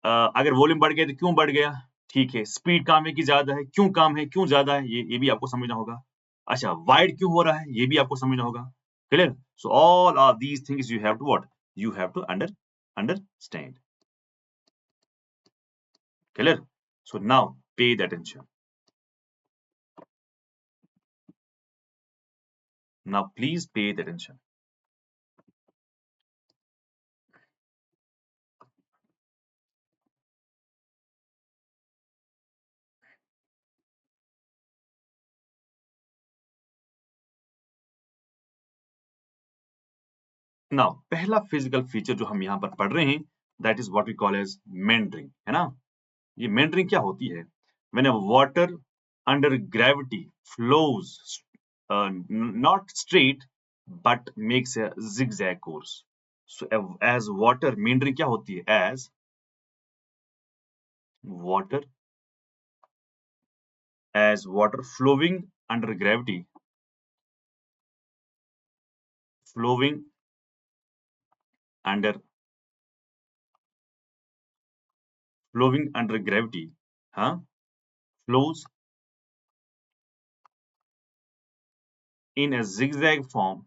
अगर वॉल्यूम बढ़ गया तो क्यों बढ़ गया, ठीक है। स्पीड काम है कि ज्यादा है, क्यों काम है, क्यों ज्यादा है, ये भी आपको समझना होगा। अच्छा, वाइड क्यों हो रहा है, ये भी आपको समझना होगा। Clear? So all of these things you have to what, you have to understand. Clear? So now pay the attention, now please pay the attention. Now पहला फिजिकल फीचर जो हम यहाँ पर पढ़ रहे हैं, that is what we call as meandering, है ना। ये मेंडरिंग क्या होती है? When a water under gravity flows not straight but makes a zigzag course। So as water, meandering क्या होती है? As water, as water flowing under gravity, flowing under, flowing under gravity, हाँ, flows in a zigzag form,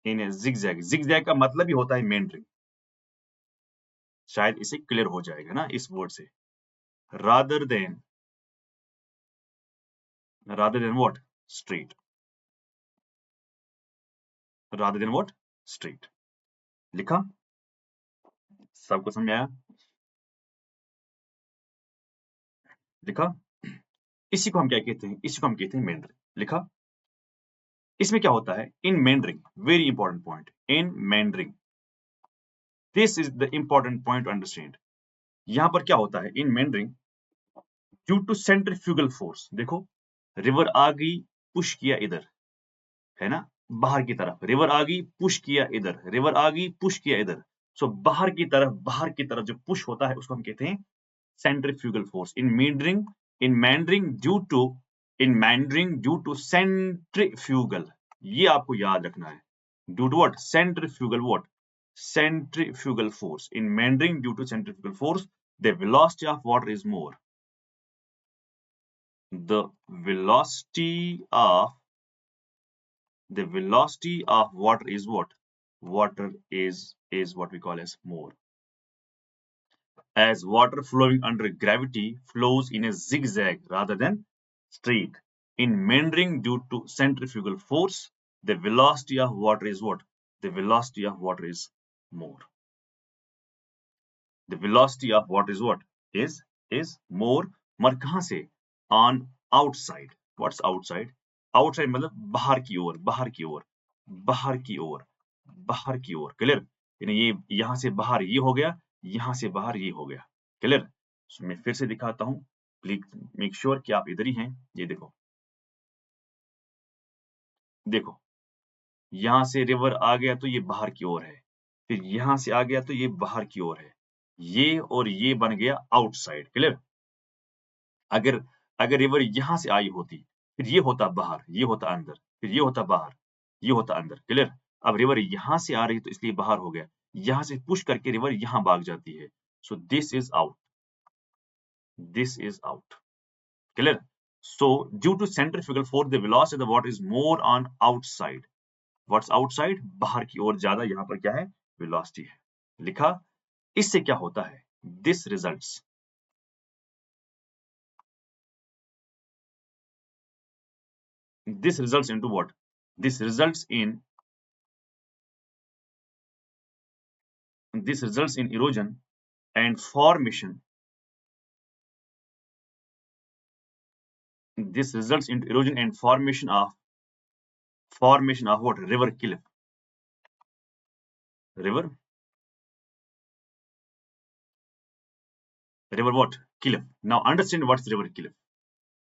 in zigzag, zigzag का मतलब ही होता है meandering. शायद इसे क्लियर हो जाएगा ना इस वर्ड से। Rather than, rather than what, straight, rather than what, straight. लिखा? सबको समझ आया? लिखा? इसी को हम क्या कहते हैं, इसी को हम कहते हैं मेंडरिंग। लिखा? इसमें क्या होता है in meandering, very important point, in meandering, this is the important point to understand. यहां पर क्या होता है in meandering, due to centrifugal force, देखो रिवर आ गई, पुश किया इधर, है ना, बाहर की तरफ रिवर आ गई, पुश किया इधर, रिवर आ गई, पुश किया इधर। सो बाहर की तरफ, बाहर की तरफ जो पुश होता है उसको हम कहते हैं centrifugal force. In meandering, in meandering due to, in meandering due to centrifugal, ये आपको याद रखना है। Due to what, centrifugal what, centrifugal force. In meandering due to centrifugal force, the velocity of water is more. The velocity of water is what? Water is what we call as more. As water flowing under gravity flows in a zigzag rather than straight. In meandering due to centrifugal force, the velocity of water is what? The velocity of water is more. The velocity of water is what? Is more. मर कहां से? On outside. What's outside? Outside मतलब बाहर की ओर, बाहर की ओर, बाहर की ओर, बाहर की ओर. क्लियर? यानी ये यहां से बाहर ये हो गया, यहां से बाहर ये हो गया. क्लियर? मैं फिर से दिखाता हूं. प्लीज मेक श्योर कि आप इधर ही हैं. ये देखो, देखो यहां से रिवर आ गया तो ये बाहर की ओर है, फिर यहां से आ गया तो ये बाहर की ओर है, ये और ये बन गया आउटसाइड. क्लियर? अगर अगर रिवर यहां से आई होती, फिर ये होता बाहर, ये होता अंदर, फिर ये होता बाहर, ये होता अंदर. क्लियर? अब रिवर यहां से आ रही तो इसलिए बाहर हो गया, यहां से पुश करके रिवर यहां भाग जाती है. So this is out, this is out. Clear? So, due to centrifugal force, the velocity of the water is more on outside. What's outside? बाहर की ओर ज्यादा. यहाँ पर क्या है? Velocity है. लिखा. इससे क्या होता है? This results. This results into what? This results in erosion and formation. This results in erosion and formation of what? River cliff. River what? Cliff. Now understand what's river cliff.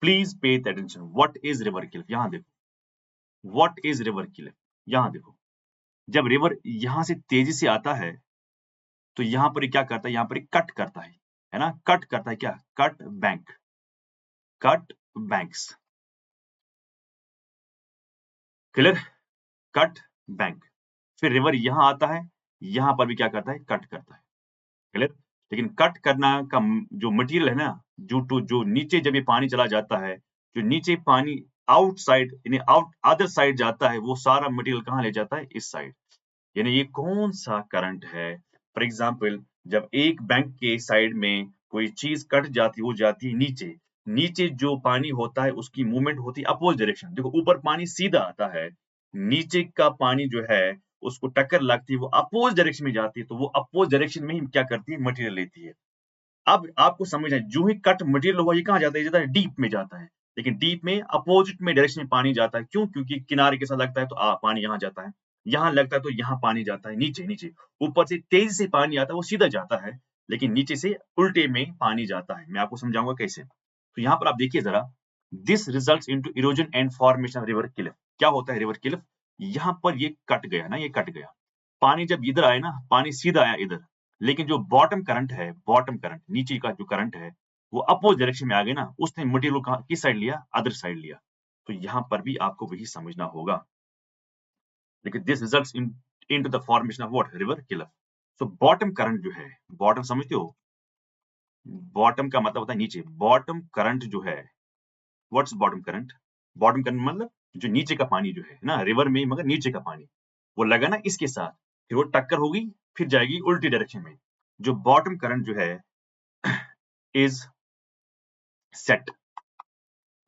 Please pay attention. What is river cliff? यहाँ देखो. What is river cliff? यहाँ देखो. जब river यहां से तेजी से आता है तो यहां पर क्या करता है? यहां पर कट करता है ना? कट करता है क्या? Cut bank, cut banks. Clear? Cut bank. फिर रिवर यहां आता है, यहां पर भी क्या करता है? कट करता है. क्लियर? लेकिन कट करना का जो मटेरियल है ना, जो नीचे जब ये पानी चला जाता है, जो नीचे पानी आउटसाइड यानी अदर साइड जाता है, वो सारा मटेरियल कहां ले जाता है? इस साइड. यानी ये कौन सा करंट है? फॉर एग्जाम्पल, जब एक बैंक के साइड में कोई चीज कट जाती, वो जाती है नीचे. नीचे जो पानी होता है उसकी मूवमेंट होती है अपोज डायरेक्शन. देखो ऊपर पानी सीधा आता है, नीचे का पानी जो है उसको टक्कर लगती है, वो अपोज डायरेक्शन में जाती है, तो वो अपोज डायरेक्शन में ही क्या करती है? मटेरियल लेती है. अब आपको समझना है, जो ही कट मटेरियल हुआ ये कहां जाता है? जाता है डीप में जाता है. लेकिन डीप में अपोजिट में डायरेक्शन में पानी जाता है. क्यों? क्योंकि किनारे के साथ लगता है तो पानी यहां जाता है, यहां लगता है तो यहां पानी जाता है. नीचे नीचे ऊपर से तेजी से पानी आता है, वो सीधा जाता है, लेकिन नीचे से उल्टे में पानी जाता है. मैं आपको समझाऊंगा कैसे. तो यहाँ पर आप देखिए जरा. This results into erosion and formation of river Cliff. क्या होता है रिवर क्लिफ? यहाँ पर ये कट गया ना, ये कट गया. पानी जब इधर आया ना, पानी सीधा आया इधर, लेकिन जो बॉटम करंट है, बॉटम करंट नीचे का जो करंट है, वो अपोज डायरेक्शन में आ गया ना, उसने मटेरियल को किस साइड लिया? अदर साइड लिया. तो यहाँ पर भी आपको वही समझना होगा. लेकिन this results into the formation of what? River Cliff. So bottom current जो है, बॉटम समझते हो? बॉटम का मतलब होता है नीचे. बॉटम करंट जो है, what's bottom current? Bottom current मतलब जो नीचे का पानी जो है ना, रिवर में मगर नीचे का पानी, वो लगा ना इसके साथ, फिर वो टक्कर होगी, फिर जाएगी उल्टी डायरेक्शन में. जो बॉटम करंट जो है is set.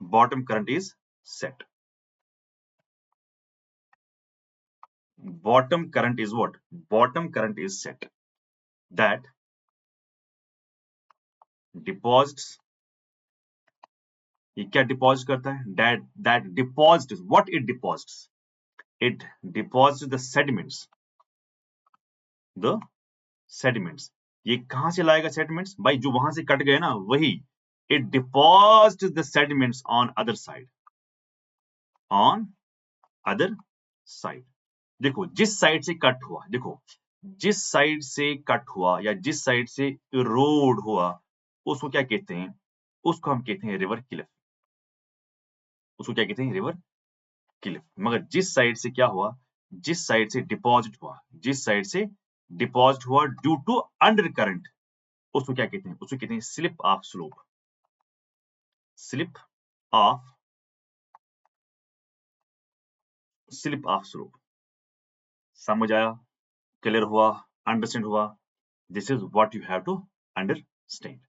Bottom current is set. Bottom current is what? Bottom current is set. That deposits. ये क्या deposit करता है? That deposits. What it deposits? It deposits the sediments. The sediments. ये कहां से लाएगा sediments? भाई जो वहां से कट गए ना, वही. It deposits the sediments on other side. On other side. देखो जिस साइड से कट हुआ, देखो जिस साइड से कट हुआ या जिस साइड से इरोड हुआ, उसको क्या कहते हैं? उसको हम कहते हैं रिवर क्लिफ. उसको क्या कहते हैं? River Cliff. मगर जिस साइड से क्या हुआ? जिस साइड से डिपॉजिट हुआ, जिस साइड से डिपॉजिट हुआ ड्यू टू अंडर करंट, उसको क्या कहते हैं? उसको कहते हैं slip of slope, slip of slope. समझ आया? क्लियर हुआ? अंडरस्टैंड हुआ? This is what you have to understand.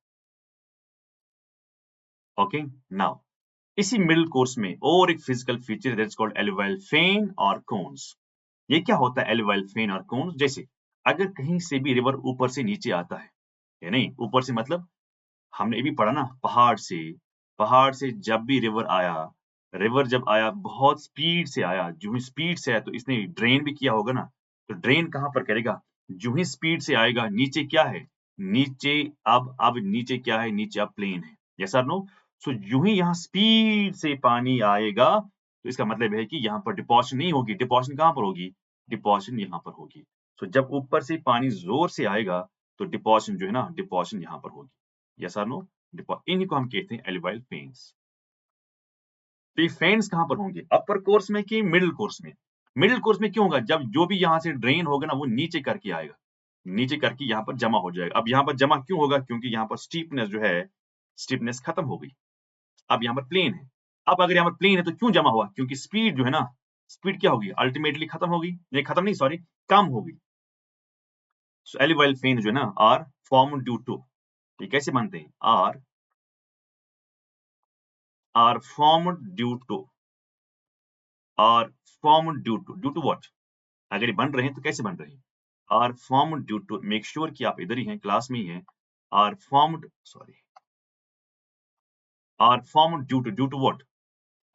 Okay, now इसी मिडिल कोर्स में और एक physical feature that's called alluvial fan और कोन्स। ये क्या होता है एलुवाइल फेन और कोन्स? जैसे अगर कहीं से भी रिवर ऊपर से नीचे आता है, या नहीं ऊपर से मतलब हमने ये भी पढ़ा ना, पहाड़ से जब भी रिवर जब आया बहुत स्पीड से आया, जो ही स्पीड से आया तो इसने ड्रेन भी किया होगा ना, तो ड्रेन कहाँ पर करेगा? जो ही स्पीड से आएगा नीचे क्या है? नीचे अब नीचे क्या है? नीचे अब प्लेन है। यस और नो? सो यूं ही यहाँ स्पीड से पानी आएगा तो इसका मतलब है कि यहाँ पर डिपॉजिशन नहीं होगी। डिपॉजिशन कहाँ पर होगी? डिपॉजिशन यहाँ पर होगी। सो जब ऊपर से पानी जोर से आएगा तो डिपॉजिशन जो है ना, डिपॉजिशन यहाँ पर होगी। यस और नो? इन्हीं को हम कहते हैं एल्युवाइल फेन्स। तो ये फेन्स कहाँ पर होंगे? अपर कोर्स में कि मिडिल कोर्स में? मिडिल कोर्स में क्यों होगा? जब जो भी यहाँ से ड्रेन होगा ना वो नीचे करके आएगा, नीचे करके यहाँ पर जमा हो जाएगा। अब यहाँ पर जमा क्यों होगा? क्योंकि यहाँ पर स्टीपनेस जो है, स्टीपनेस खत्म हो गई। अब यहाँ पर प्लेन है। अब अगर यहाँ पर प्लेन है तो क्यों जमा हुआ? क्योंकि स्पीड जो है ना, स्पीड क्या होगी? अल्टीमेटली खत्म होगी। नहीं खत्म नहीं, सॉरी, कम होगी। सो एल्युवाइल फेन जो है ना आर फॉर्म्ड ड्यू टू, ये कैसे बनते हैं? Are formed due to, are formed due to what? अगर ये बन रहे हैं तो कैसे बन रहे हैं? Are formed due to, make sure कि आप इधर ही हैं, क्लास में ही हैं। Are formed, sorry, are formed due to what?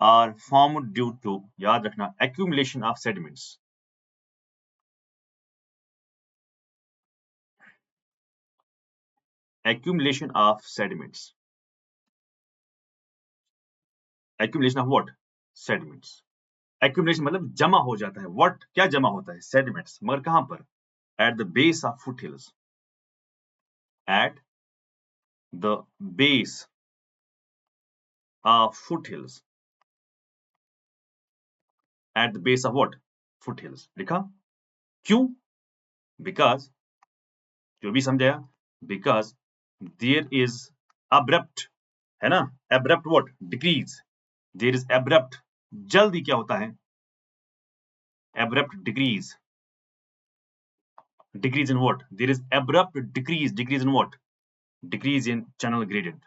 Are formed due to, याद रखना, accumulation of sediments. Accumulation of sediments. Accumulation of what? Sediments. Accumulation मतलब जमा हो जाता है। What? क्या जमा होता है? Sediments. मगर कहाँ पर? At the base of foothills. At the base of foothills. At the base of what? Foothills. लिखा? क्यों? Because, जो भी समझाया, because there is abrupt, है ना? Abrupt what? Decrease. There is abrupt. जल्दी क्या होता है? Abrupt decrease. Decrease in what? There is abrupt decrease. Decrease in what? Decrease in channel gradient.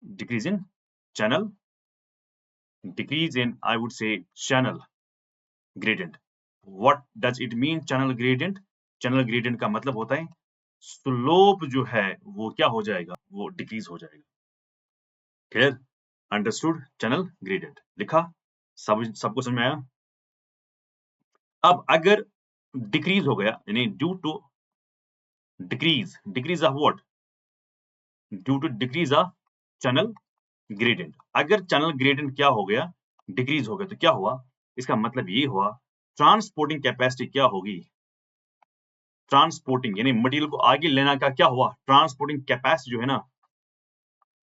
Decrease in channel. Decrease in, I would say, channel gradient. What does it mean, channel gradient? Channel gradient का मतलब होता है slope जो है वो क्या हो जाएगा? वो डिक्रीज हो जाएगा। क्लियर? अंडरस्टूड? चैनल ग्रेडियंट लिखा? सबको समझ में आया? अब अगर डिक्रीज हो गया, यानी due to decrease of what? Due to decrease of channel gradient. अगर चैनल ग्रेडियंट क्या हो गया? डिक्रीज हो गया, तो क्या हुआ? इसका मतलब ये हुआ ट्रांसपोर्टिंग कैपेसिटी क्या होगी? ट्रांसपोर्टिंग यानी मटेरियल को आगे लेना का क्या हुआ? ट्रांसपोर्टिंग कैपेसिटी जो है ना,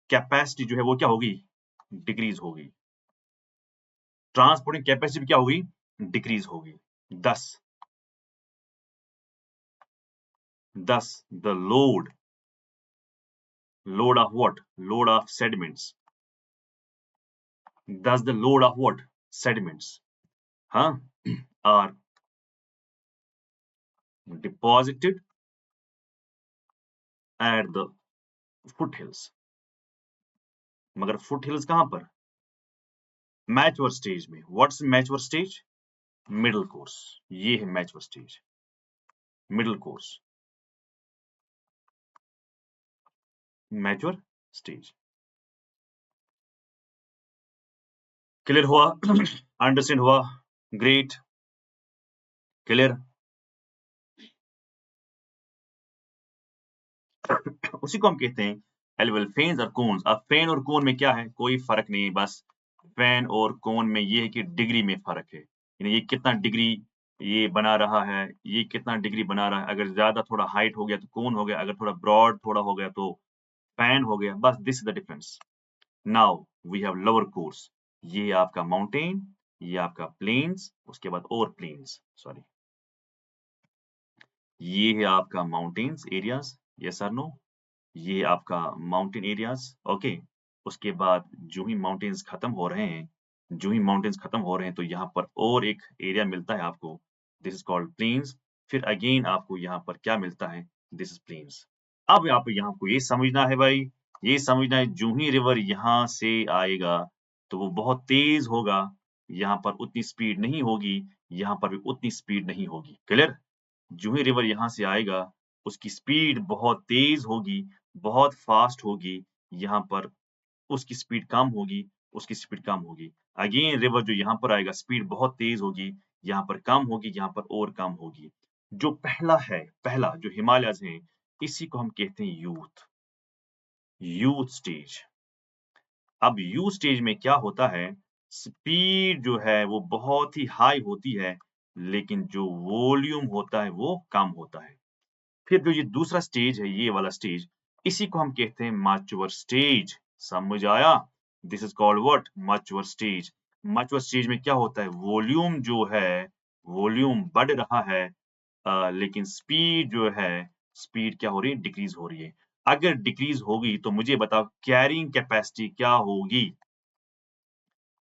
कैपेसिटी जो है वो क्या होगी? डिक्रीज होगी। ट्रांसपोर्टिंग कैपेसिटी क्या होगी? डिक्रीज होगी। thus the load of what? Load of sediments. Thus the load of what? Sediments, huh? Are deposited at the foothills. मगर foothills कहां पर? मैच्योर स्टेज में। What's mature stage? Middle course. ये है mature stage, middle course, mature stage. Clear हुआ? Understand हुआ? Great. Clear? उसी को हम कहते हैं एलुवल फेन्स और कोन्स। अब फेन और कोन में क्या है? कोई फर्क नहीं है, बस फेन और कोन में ये है कि डिग्री में फर्क है। यानी ये कितना डिग्री ये बना रहा है, ये कितना डिग्री बना रहा है। अगर ज्यादा थोड़ा हाइट हो गया तो कोन हो गया, अगर थोड़ा ब्रॉड थोड़ा हो गया तो फैन हो गया। बस this is the difference. Now we have lower course. ये आपका माउंटेन, ये आपका प्लेन्स, उसके बाद और प्लेन्स, सॉरी। ये है आपका माउंटेन्स एरियाज, यस और नो, ये आपका माउंटेन एरियाज, ओके। उसके बाद जो ही माउंटेन्स खत्म हो रहे हैं, जो ही माउंटेन्स खत्म हो रहे हैं, तो यहाँ पर और एक एरिया मिलता है आपको, दिस इज कॉल्ड प्लेन्स। फिर अगेन आपको यहाँ पर क्या मिलता है, दिस इज प्लेन्स। अब आप यहाँ को ये समझना है भाई, ये समझना है जो ही रिवर यहाँ से आएगा तो वो बहुत तेज होगा, यहाँ पर उतनी स्पीड नहीं होगी, यहाँ पर भी उतनी स्पीड नहीं होगी, क्लियर। जो ही रिवर यहाँ से आएगा, उसकी स्पीड बहुत तेज होगी, बहुत फास्ट होगी, यहाँ पर उसकी स्पीड कम होगी, उसकी स्पीड कम होगी। अगेन रिवर जो यहाँ पर आएगा, स्पीड बहुत तेज होगी, यहाँ पर कम होगी, यहाँ पर और कम होगी। जो पहला है, पहला जो हिमालयस है, इसी को हम कहते हैं यूथ, यूथ स्टेज। अब यूथ स्टेज में क्या होता है, स्पीड जो है वो बहुत ही हाई होती है, लेकिन जो वॉल्यूम होता है वो कम होता है। फिर जो ये दूसरा स्टेज है, ये वाला स्टेज, इसी को हम कहते हैं मैच्योर स्टेज। समझ आया? This is called what, mature stage. Mature stage में क्या होता है, वॉल्यूम जो है, वॉल्यूम बढ़ रहा है, लेकिन स्पीड जो है, स्पीड क्या हो रही है, डिक्रीज हो रही है। अगर डिक्रीज होगी तो मुझे बताओ कैरिंग कैपेसिटी क्या होगी,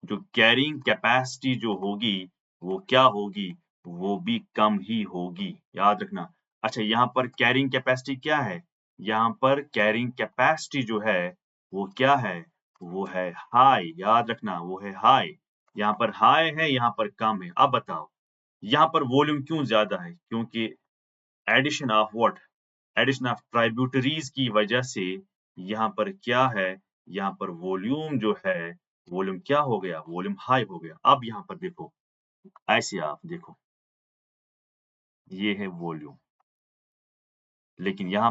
जो कैरिंग कैपेसिटी जो होगी वो क्या होगी, वो भी कम ही होगी, याद रखना। अच्छा, यहाँ पर कैरिंग कैपेसिटी क्या है, यहाँ पर कैरिंग कैपेसिटी जो है वो क्या है, वो है हाई, याद रखना वो है हाई। यहाँ पर हाई है, यहाँ पर कम है। अब बताओ यहाँ पर वॉल्यूम क्यों ज्यादा है, क्योंकि addition of what, addition of tributaries की वजह से यहाँ पर क्या है, यहाँ पर वॉल्यूम जो है, वॉल्यूम क्या हो गया, वॉल्यूम हाई हो गया। अब यहाँ पर देखो, ऐसे आप देखो, ये है वॉल्यूम, लेकिन यहाँ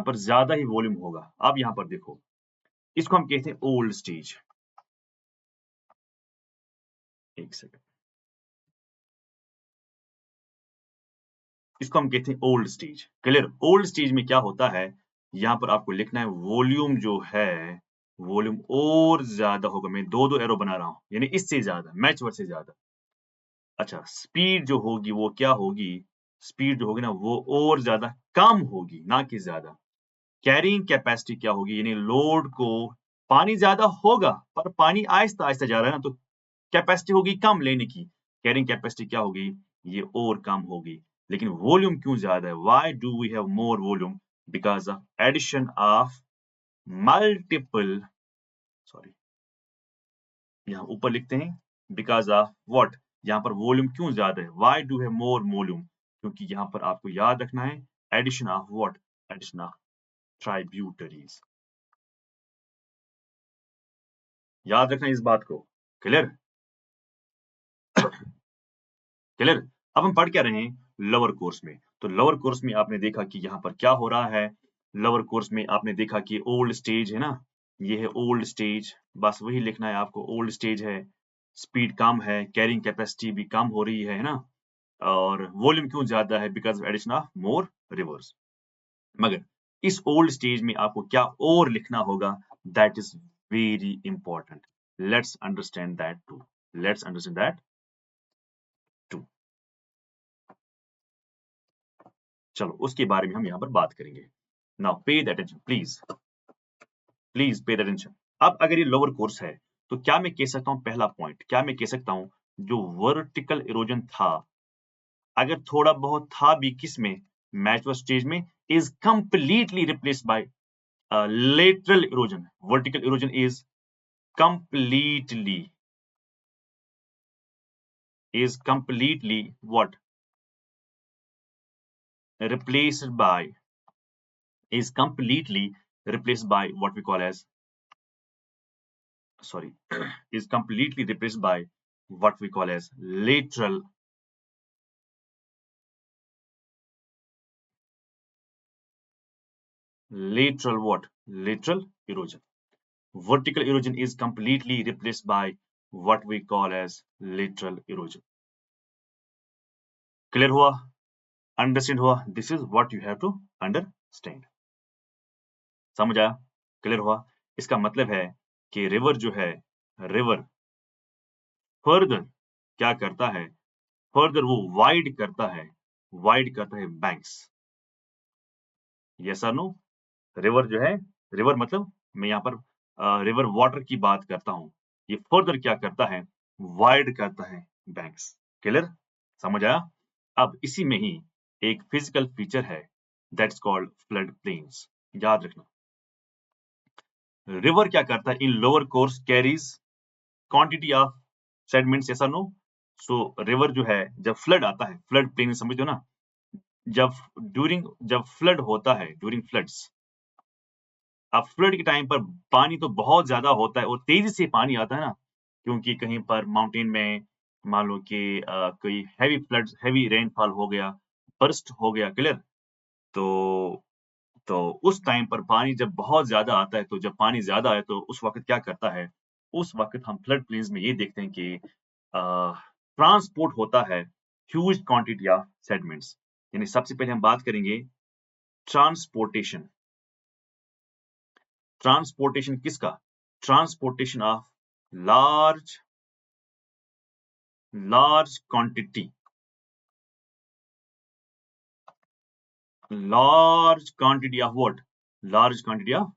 पर ज्यादा ही वॉल्यूम होगा। अब यहाँ पर देखो, इसको हम कहते हैं ओल्ड स्टेज। एक सेकंड, इसको हम कहते हैं old stage, clear. Old stage में क्या होता है, यहाँ पर आपको लिखना है वॉल्यूम जो है, वॉल्यूम और ज्यादा होगा। मैं दो दो एरो बना रहा हूँ, यानी इससे ज्यादा, मैच वर्ड से ज्यादा। अच्छा, स्पीड जो होगी वो क्या होगी, स्पीड जो होगी ना वो और ज्यादा कम होगी, ना कि ज्यादा। कैरिंग कैपेसिटी क्या होगी, यानी लोड को, पानी ज्यादा होगा पर पानी आहिस्ता आहिस्ता जा रहा है ना, तो कैपेसिटी होगी कम लेने की, कैरिंग कैपेसिटी क्या होगी, ये और कम होगी। लेकिन वॉल्यूम क्यों ज्यादा है, why do we have more volume, because of addition of multiple, sorry, यहाँ ऊपर लिखते हैं बिकॉज ऑफ व्हाट, यहाँ पर वॉल्यूम क्यों ज्यादा है, why do have more volume, क्योंकि यहाँ पर आपको याद रखना है addition of what, addition of tributaries. याद रखना इस बात को, क्लियर, क्लियर। अब हम पढ़ क्या रहे हैं, लोअर कोर्स में। तो लोअर कोर्स में आपने देखा कि यहाँ पर क्या हो रहा है, लोअर कोर्स में आपने देखा कि ओल्ड स्टेज है ना, ये है ओल्ड स्टेज, बस वही लिखना है आपको, ओल्ड स्टेज है, स्पीड कम है, कैरिंग कैपेसिटी भी कम हो रही है ना, और वॉल्यूम क्यों ज्यादा है, because of addition of more rivers. मगर इस ओल्ड स्टेज में आपको क्या और लिखना होगा, that is very important. Let's understand that too, let's understand that too. चलो उसके बारे में हम यहाँ पर बात करेंगे। Now pay the attention please, please pay the attention. अब अगर ये लोअर कोर्स है तो क्या मैं कह सकता हूँ, पहला पॉइंट क्या मैं कह सकता हूँ, जो वर्टिकल इरोजन था, अगर थोड़ा बहुत था भी किस में, मैच्योर स्टेज में, is completely replaced by lateral erosion. Vertical erosion is completely what, replaced by, is completely replaced by what we call as, sorry, is completely replaced by what we call as lateral what, lateral erosion. Vertical erosion is completely replaced by what we call as lateral erosion. Clear हुआ, understand हुआ, this is what you have to understand. समझ आया, clear हुआ। इसका मतलब है कि river जो है, रिवर फर्दर क्या करता है, फर्दर वो वाइड करता है बैंक्स। यस और नो? रिवर जो है, रिवर मतलब मैं यहाँ पर रिवर वाटर की बात करता हूँ। ये फर्दर क्या करता है, वाइड करता है बैंक्स। क्लियर? समझ आया? अब इसी में ही एक फिजिकल फीचर है दैट्स कॉल्ड फ्लड प्लेन्स। याद रखना। रिवर क्या करता है, इन lower course carries quantity of sediments. Yes और नो? सो रिवर जो है जब फ्लड आता है, फ्लड प्लेन समझते हो ना, जब फ्लड होता है, ड्यूरिंग फ्लड्स, अब फ्लड के टाइम पर पानी तो बहुत ज्यादा होता है और तेजी से पानी आता है ना, क्योंकि कहीं पर माउंटेन में मान लो कि कोई हैवी फ्लड्स, हैवी रेनफॉल हो गया, बर्स्ट हो गया। क्लियर? तो तो उस टाइम पर पानी जब बहुत ज्यादा आता है, तो जब पानी ज्यादा आए तो उस वक्त क्या करता है, उस वक्त हम फ्लड प्लेन्स में ये देखते हैं कि ट्रांसपोर्ट होता है ह्यूज क्वांटिटी ऑफ सेडिमेंट्स। यानी सबसे पहले हम बात करेंगे ट्रांसपोर्टेशन। ट्रांसपोर्टेशन किसका? Transportation of large quantity, large quantity of what? Large quantity of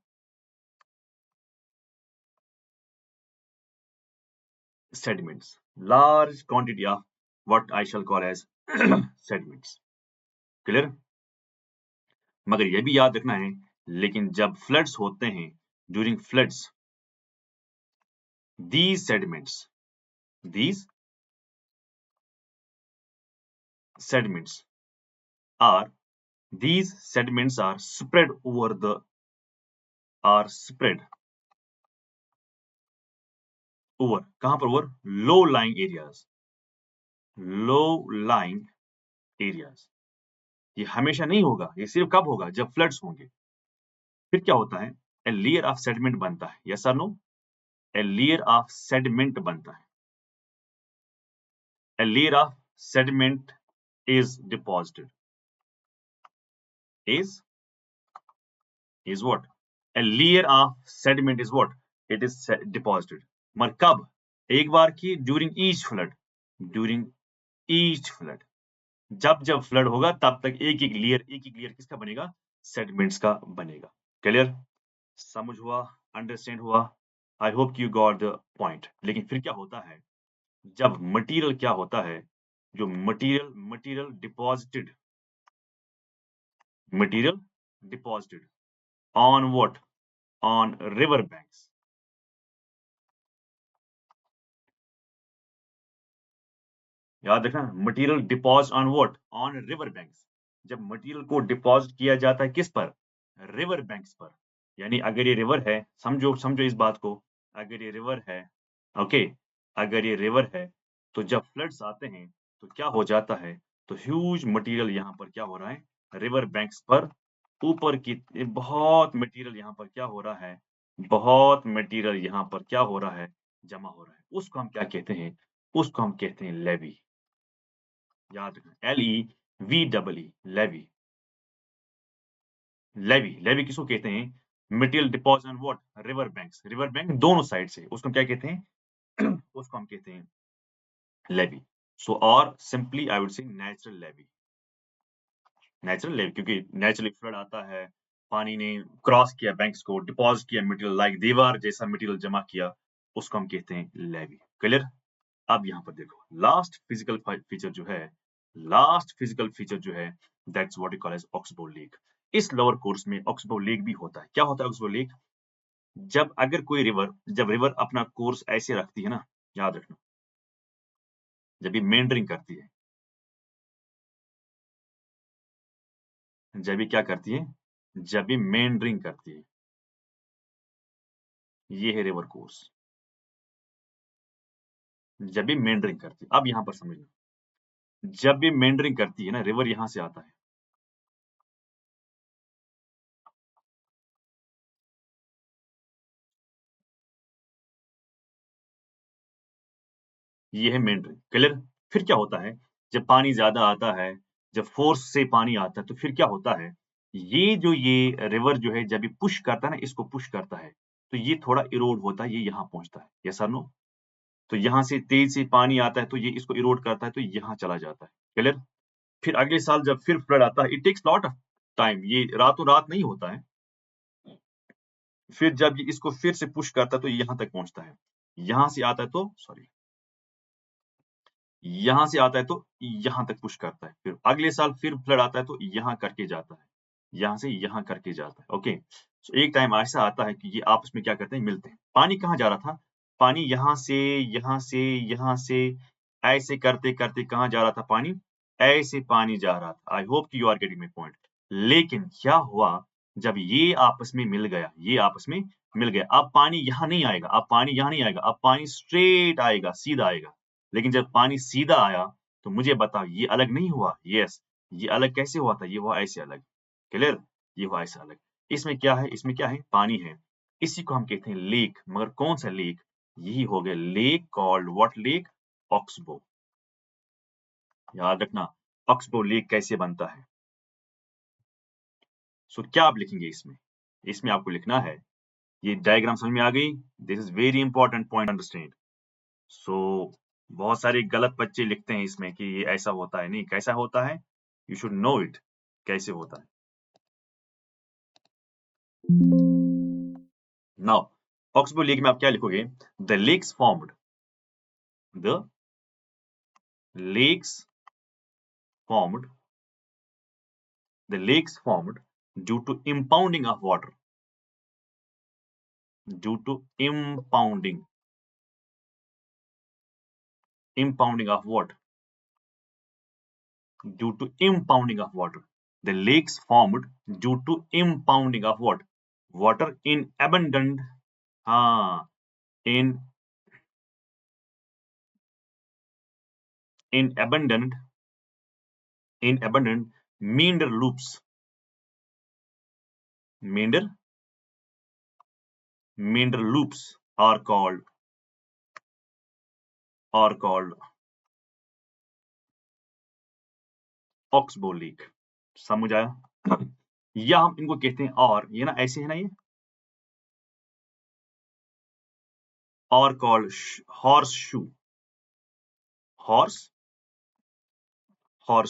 sediments. Large quantity of what I shall call as sediments. Clear? मगर ये भी याद रखना है, लेकिन जब फ्लड्स होते हैं, during floods, these sediments, these sediments are these sediments are spread over the are spread over कहां पर? over low lying areas, low lying areas। ये हमेशा नहीं होगा, ये सिर्फ कब होगा? जब फ्लड्स होंगे। फिर क्या होता है, ए लेयर ऑफ सेडिमेंट बनता है। यस और no? A layer of sediment बनता है। A layer of sediment is deposited, is what? A layer of sediment is what? It is deposited। मगर कब? एक बार की during each flood, during each flood, जब फ्लड होगा तब तक एक एक लेयर किसका बनेगा? सेडिमेंट्स का बनेगा। क्लियर? समझ हुआ? अंडरस्टैंड हुआ? I hope you got the point. लेकिन फिर क्या होता है, जब मटेरियल क्या होता है, जो material deposited on what? On river banks. याद रखना, material deposit on what? On river banks. जब मटेरियल को डिपॉजिट किया जाता है किस पर? रिवर बैंक्स पर। यानी अगर ये रिवर है, समझो समझो इस बात को, अगर ये रिवर है, ओके, अगर ये रिवर है, तो जब फ्लड्स आते हैं तो क्या हो जाता है, तो ह्यूज मटेरियल यहाँ पर क्या हो रहा है, रिवर बैंक्स पर, ऊपर की बहुत मटेरियल यहाँ पर क्या हो रहा है, बहुत मटेरियल यहाँ पर क्या हो रहा है, जमा हो रहा है। उसको हम क्या कहते हैं? उसको हम कहते हैं लेवी। याद रखना, LEVEE, लेवी। लेवी किसको कहते हैं? Material deposit on what? River banks. River bank दोनों साइड से, उसको हम क्या कहते हैं? उसको हम कहते हैं लेवी। सो और simply I would say natural levee. Natural levee, क्योंकि नेचुरली फ्लड आता है, पानी ने क्रॉस किया बैंक्स को, डिपॉजिट किया मटेरियल, लाइक दीवार जैसा मटेरियल जमा किया, उसको हम कहते हैं लेवी। क्लियर? अब यहाँ पर देखो, लास्ट फिजिकल फीचर जो है, लास्ट फिजिकल फीचर जो है, that's what you call as oxbow lake. इस लोअर कोर्स में ऑक्सबो लेक भी होता है। क्या होता है ऑक्सबो लेक? जब अगर कोई रिवर, जब रिवर अपना कोर्स ऐसे रखती है ना, याद रखना, जब ये मेंडरिंग करती है, जब ये क्या करती है, जब ये मेंडरिंग करती है, ये है रिवर कोर्स। जब ये मेंडरिंग करती है, अब यहाँ पर समझना, जब ये मेंडरिंग करती है ना, रिवर यहाँ से आता है, ये है मेंडरिंग। क्लियर? फिर क्या होता है, जब पानी ज्यादा आता है, जब फोर्स से पानी आता है, तो फिर क्या होता है, ये रिवर जो है जब ये पुश करता है ना, इसको पुश करता है, तो ये थोड़ा इरोड होता है, ये यहाँ पहुंचता है। यस और नो? तो यहाँ से तेज से पानी आता है तो ये इसको इरोड करता है तो यहाँ चला जाता है। क्लियर? फिर अगले साल जब फिर फ्लड आता है, it takes lot of time, ये रातों रात नहीं होता है। फिर जब ये इसको फिर से पुश करता है तो यहाँ तक पहुंचता है। यहाँ से आता है तो सॉरी, यहाँ से आता है तो यहाँ तक पुश करता है। फिर अगले साल फिर फ्लड आता है तो यहाँ करके जाता है, यहाँ से यहाँ करके जाता है। ओके, सो एक टाइम ऐसा आता है कि ये आपस में क्या करते हैं, मिलते हैं। पानी कहाँ जा रहा था? पानी यहाँ से, यहाँ से, यहाँ से, ऐसे करते करते कहाँ जा रहा था पानी? ऐसे पानी जा रहा था। आई होप कि you are getting my point. लेकिन क्या हुआ, जब ये आपस में मिल गया, ये आपस में मिल गया, अब पानी यहाँ नहीं आएगा, अब पानी यहाँ नहीं आएगा, अब पानी स्ट्रेट आएगा, सीधा आएगा। लेकिन जब पानी सीधा आया तो मुझे बताओ ये अलग नहीं हुआ? यस, ये अलग कैसे हुआ था? ये हुआ ऐसे अलग। क्लियर? ये हुआ ऐसे अलग। इसमें क्या है? इसमें क्या है? पानी है। इसी को हम कहते हैं लेक। मगर कौन सा लेक? यही हो गया lake called what lake? Oxbow. याद रखना, ऑक्सबो लेक कैसे बनता है। सो क्या आप लिखेंगे इसमें? इसमें आपको लिखना है, ये डायग्राम समझ में आ गई? This is very important point understand. So बहुत सारे गलत बच्चे लिखते हैं इसमें कि ये ऐसा होता है। नहीं, कैसा होता है? यू शुड नो इट, कैसे होता है। नाउ ऑक्सबो लेक में आप क्या लिखोगे? The lakes formed, the lakes formed, the lakes formed due to impounding of water, due to impounding of what? Due to impounding of water. The lakes formed due to impounding of what? Water in abundant, in abundant meander loops. Meander loops are called oxbow lake. समझ आया? या हम इनको कहते हैं, और ये ना ऐसे है ना, ये और called horse shoe. Horse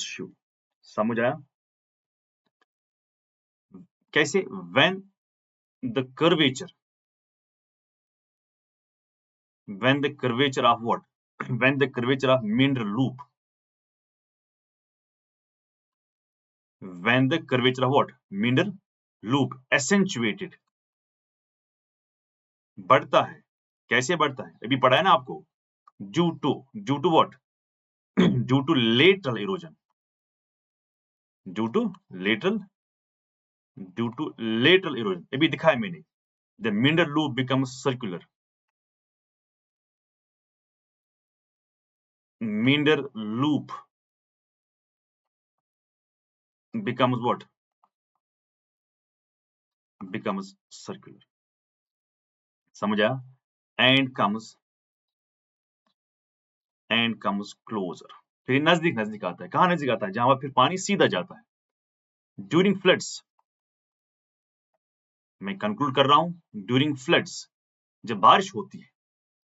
shoe. समझ आया? कैसे? when the curvature of what? when the curvature of meander loop, when the curvature of what? meander loop accentuated, बढ़ता है। कैसे बढ़ता है? अभी पढ़ा है ना आपको। due to what? due to lateral erosion, due to lateral erosion। अभी दिखाया मैंने। the meander loop becomes circular, meander loop becomes what? becomes circular। समझ आया? and comes closer। फिर नजदीक नजदीक आता है। कहां नजदीक आता है? जहां पर फिर पानी सीधा जाता है। ड्यूरिंग फ्लड्स, मैं कंक्लूड कर रहा हूं, ड्यूरिंग फ्लड्स, जब बारिश होती है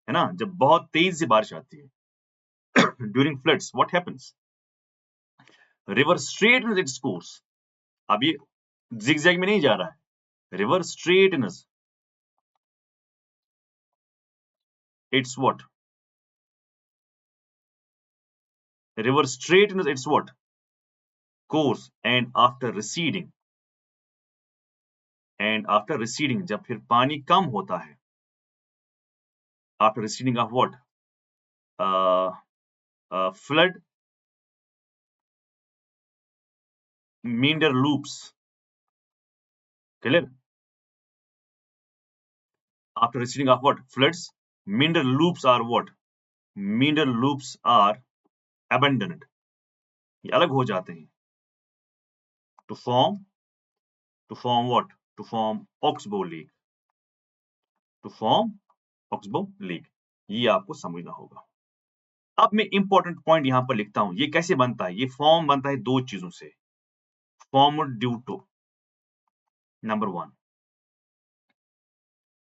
ना, जब बहुत तेज से बारिश आती है, during floods what happens? River straightens its course. अब ये जिगजैग में नहीं जा रहा है, river straightens it's what? River straightens it's what? Course and after receding, जब फिर पानी कम होता है, after receding of what? flood meander loops। clear? After receding of what? Floods, meander loops are what? meander loops are abandoned, ये अलग हो जाते हैं। to form what? to form oxbow lake, to form oxbow lake। ये आपको समझना होगा। अब मैं इंपॉर्टेंट पॉइंट यहां पर लिखता हूं, ये कैसे बनता है? ये फॉर्म बनता है दो चीजों से। फॉर्म ड्यू टू नंबर 1,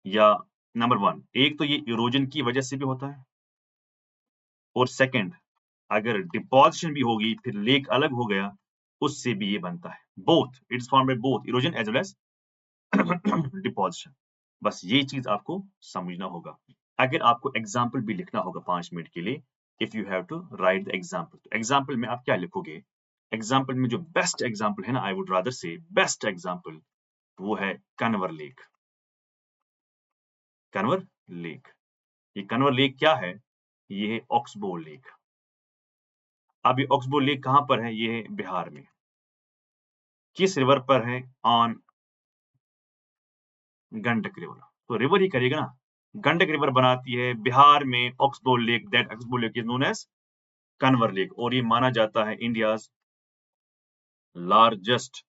या नंबर 1, एक तो ये इरोजन की वजह से भी होता है, और सेकंड अगर डिपोजिशन भी होगी फिर लेक अलग हो गया, उससे भी ये बनता है। Both it is form by both erosion as well as deposition. बस ये चीज आपको समझना होगा। अगर आपको एग्जाम्पल भी लिखना होगा 5 मिनट के लिए, if you have to write the example, तो एग्जाम्पल में आप क्या लिखोगे? एग्जाम्पल में जो बेस्ट एग्जाम्पल है ना, आई वुड रादर से बेस्ट एग्जाम्पल, वो है कन्वर लेक। कन्वर लेक, ये कन्वर लेक क्या है? ये है ऑक्सबो लेक। अब ये ऑक्सबो लेक कहां पर है? ये है बिहार में। किस रिवर पर है? On Gandak river. तो रिवर ही करेगा ना, गंडक रिवर बनाती है बिहार में oxbow lake, that oxbow lake is known as Kanwar lake, और ये माना जाता है इंडियाज लार्जेस्ट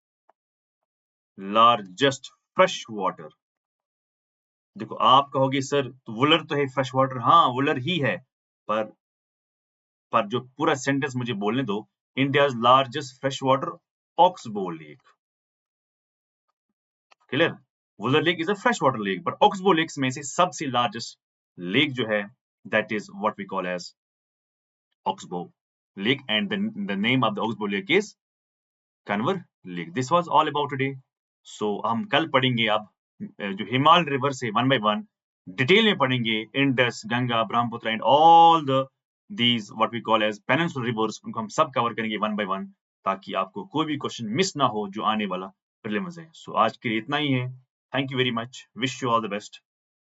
फ्रेश वाटर। देखो आप कहोगे सर वुलर तो है फ्रेश वाटर, हाँ वुलर ही है, पर जो पूरा सेंटेंस मुझे बोलने दो। India's largest fresh water oxbow lake, clear? Wular lake is a fresh water lake, but oxbow lakes में से सबसे लार्जेस्ट लेक जो है, that is what we call as Oxbow Lake, and the name of the Oxbow Lake is Kanwar Lake. This was all about today. So हम कल पढ़ेंगे अब जो हिमालय रिवर से वन बाय वन डिटेल में पढ़ेंगे, Indus, Ganga, Brahmaputra and all the these what we call as peninsular rivers, उनको हम सब कवर करेंगे वन बाय वन, ताकि आपको कोई भी क्वेश्चन मिस ना हो जो आने वाला प्रीलिम्स है। सो आज के लिए इतना ही है। Thank you very much, wish you all the best.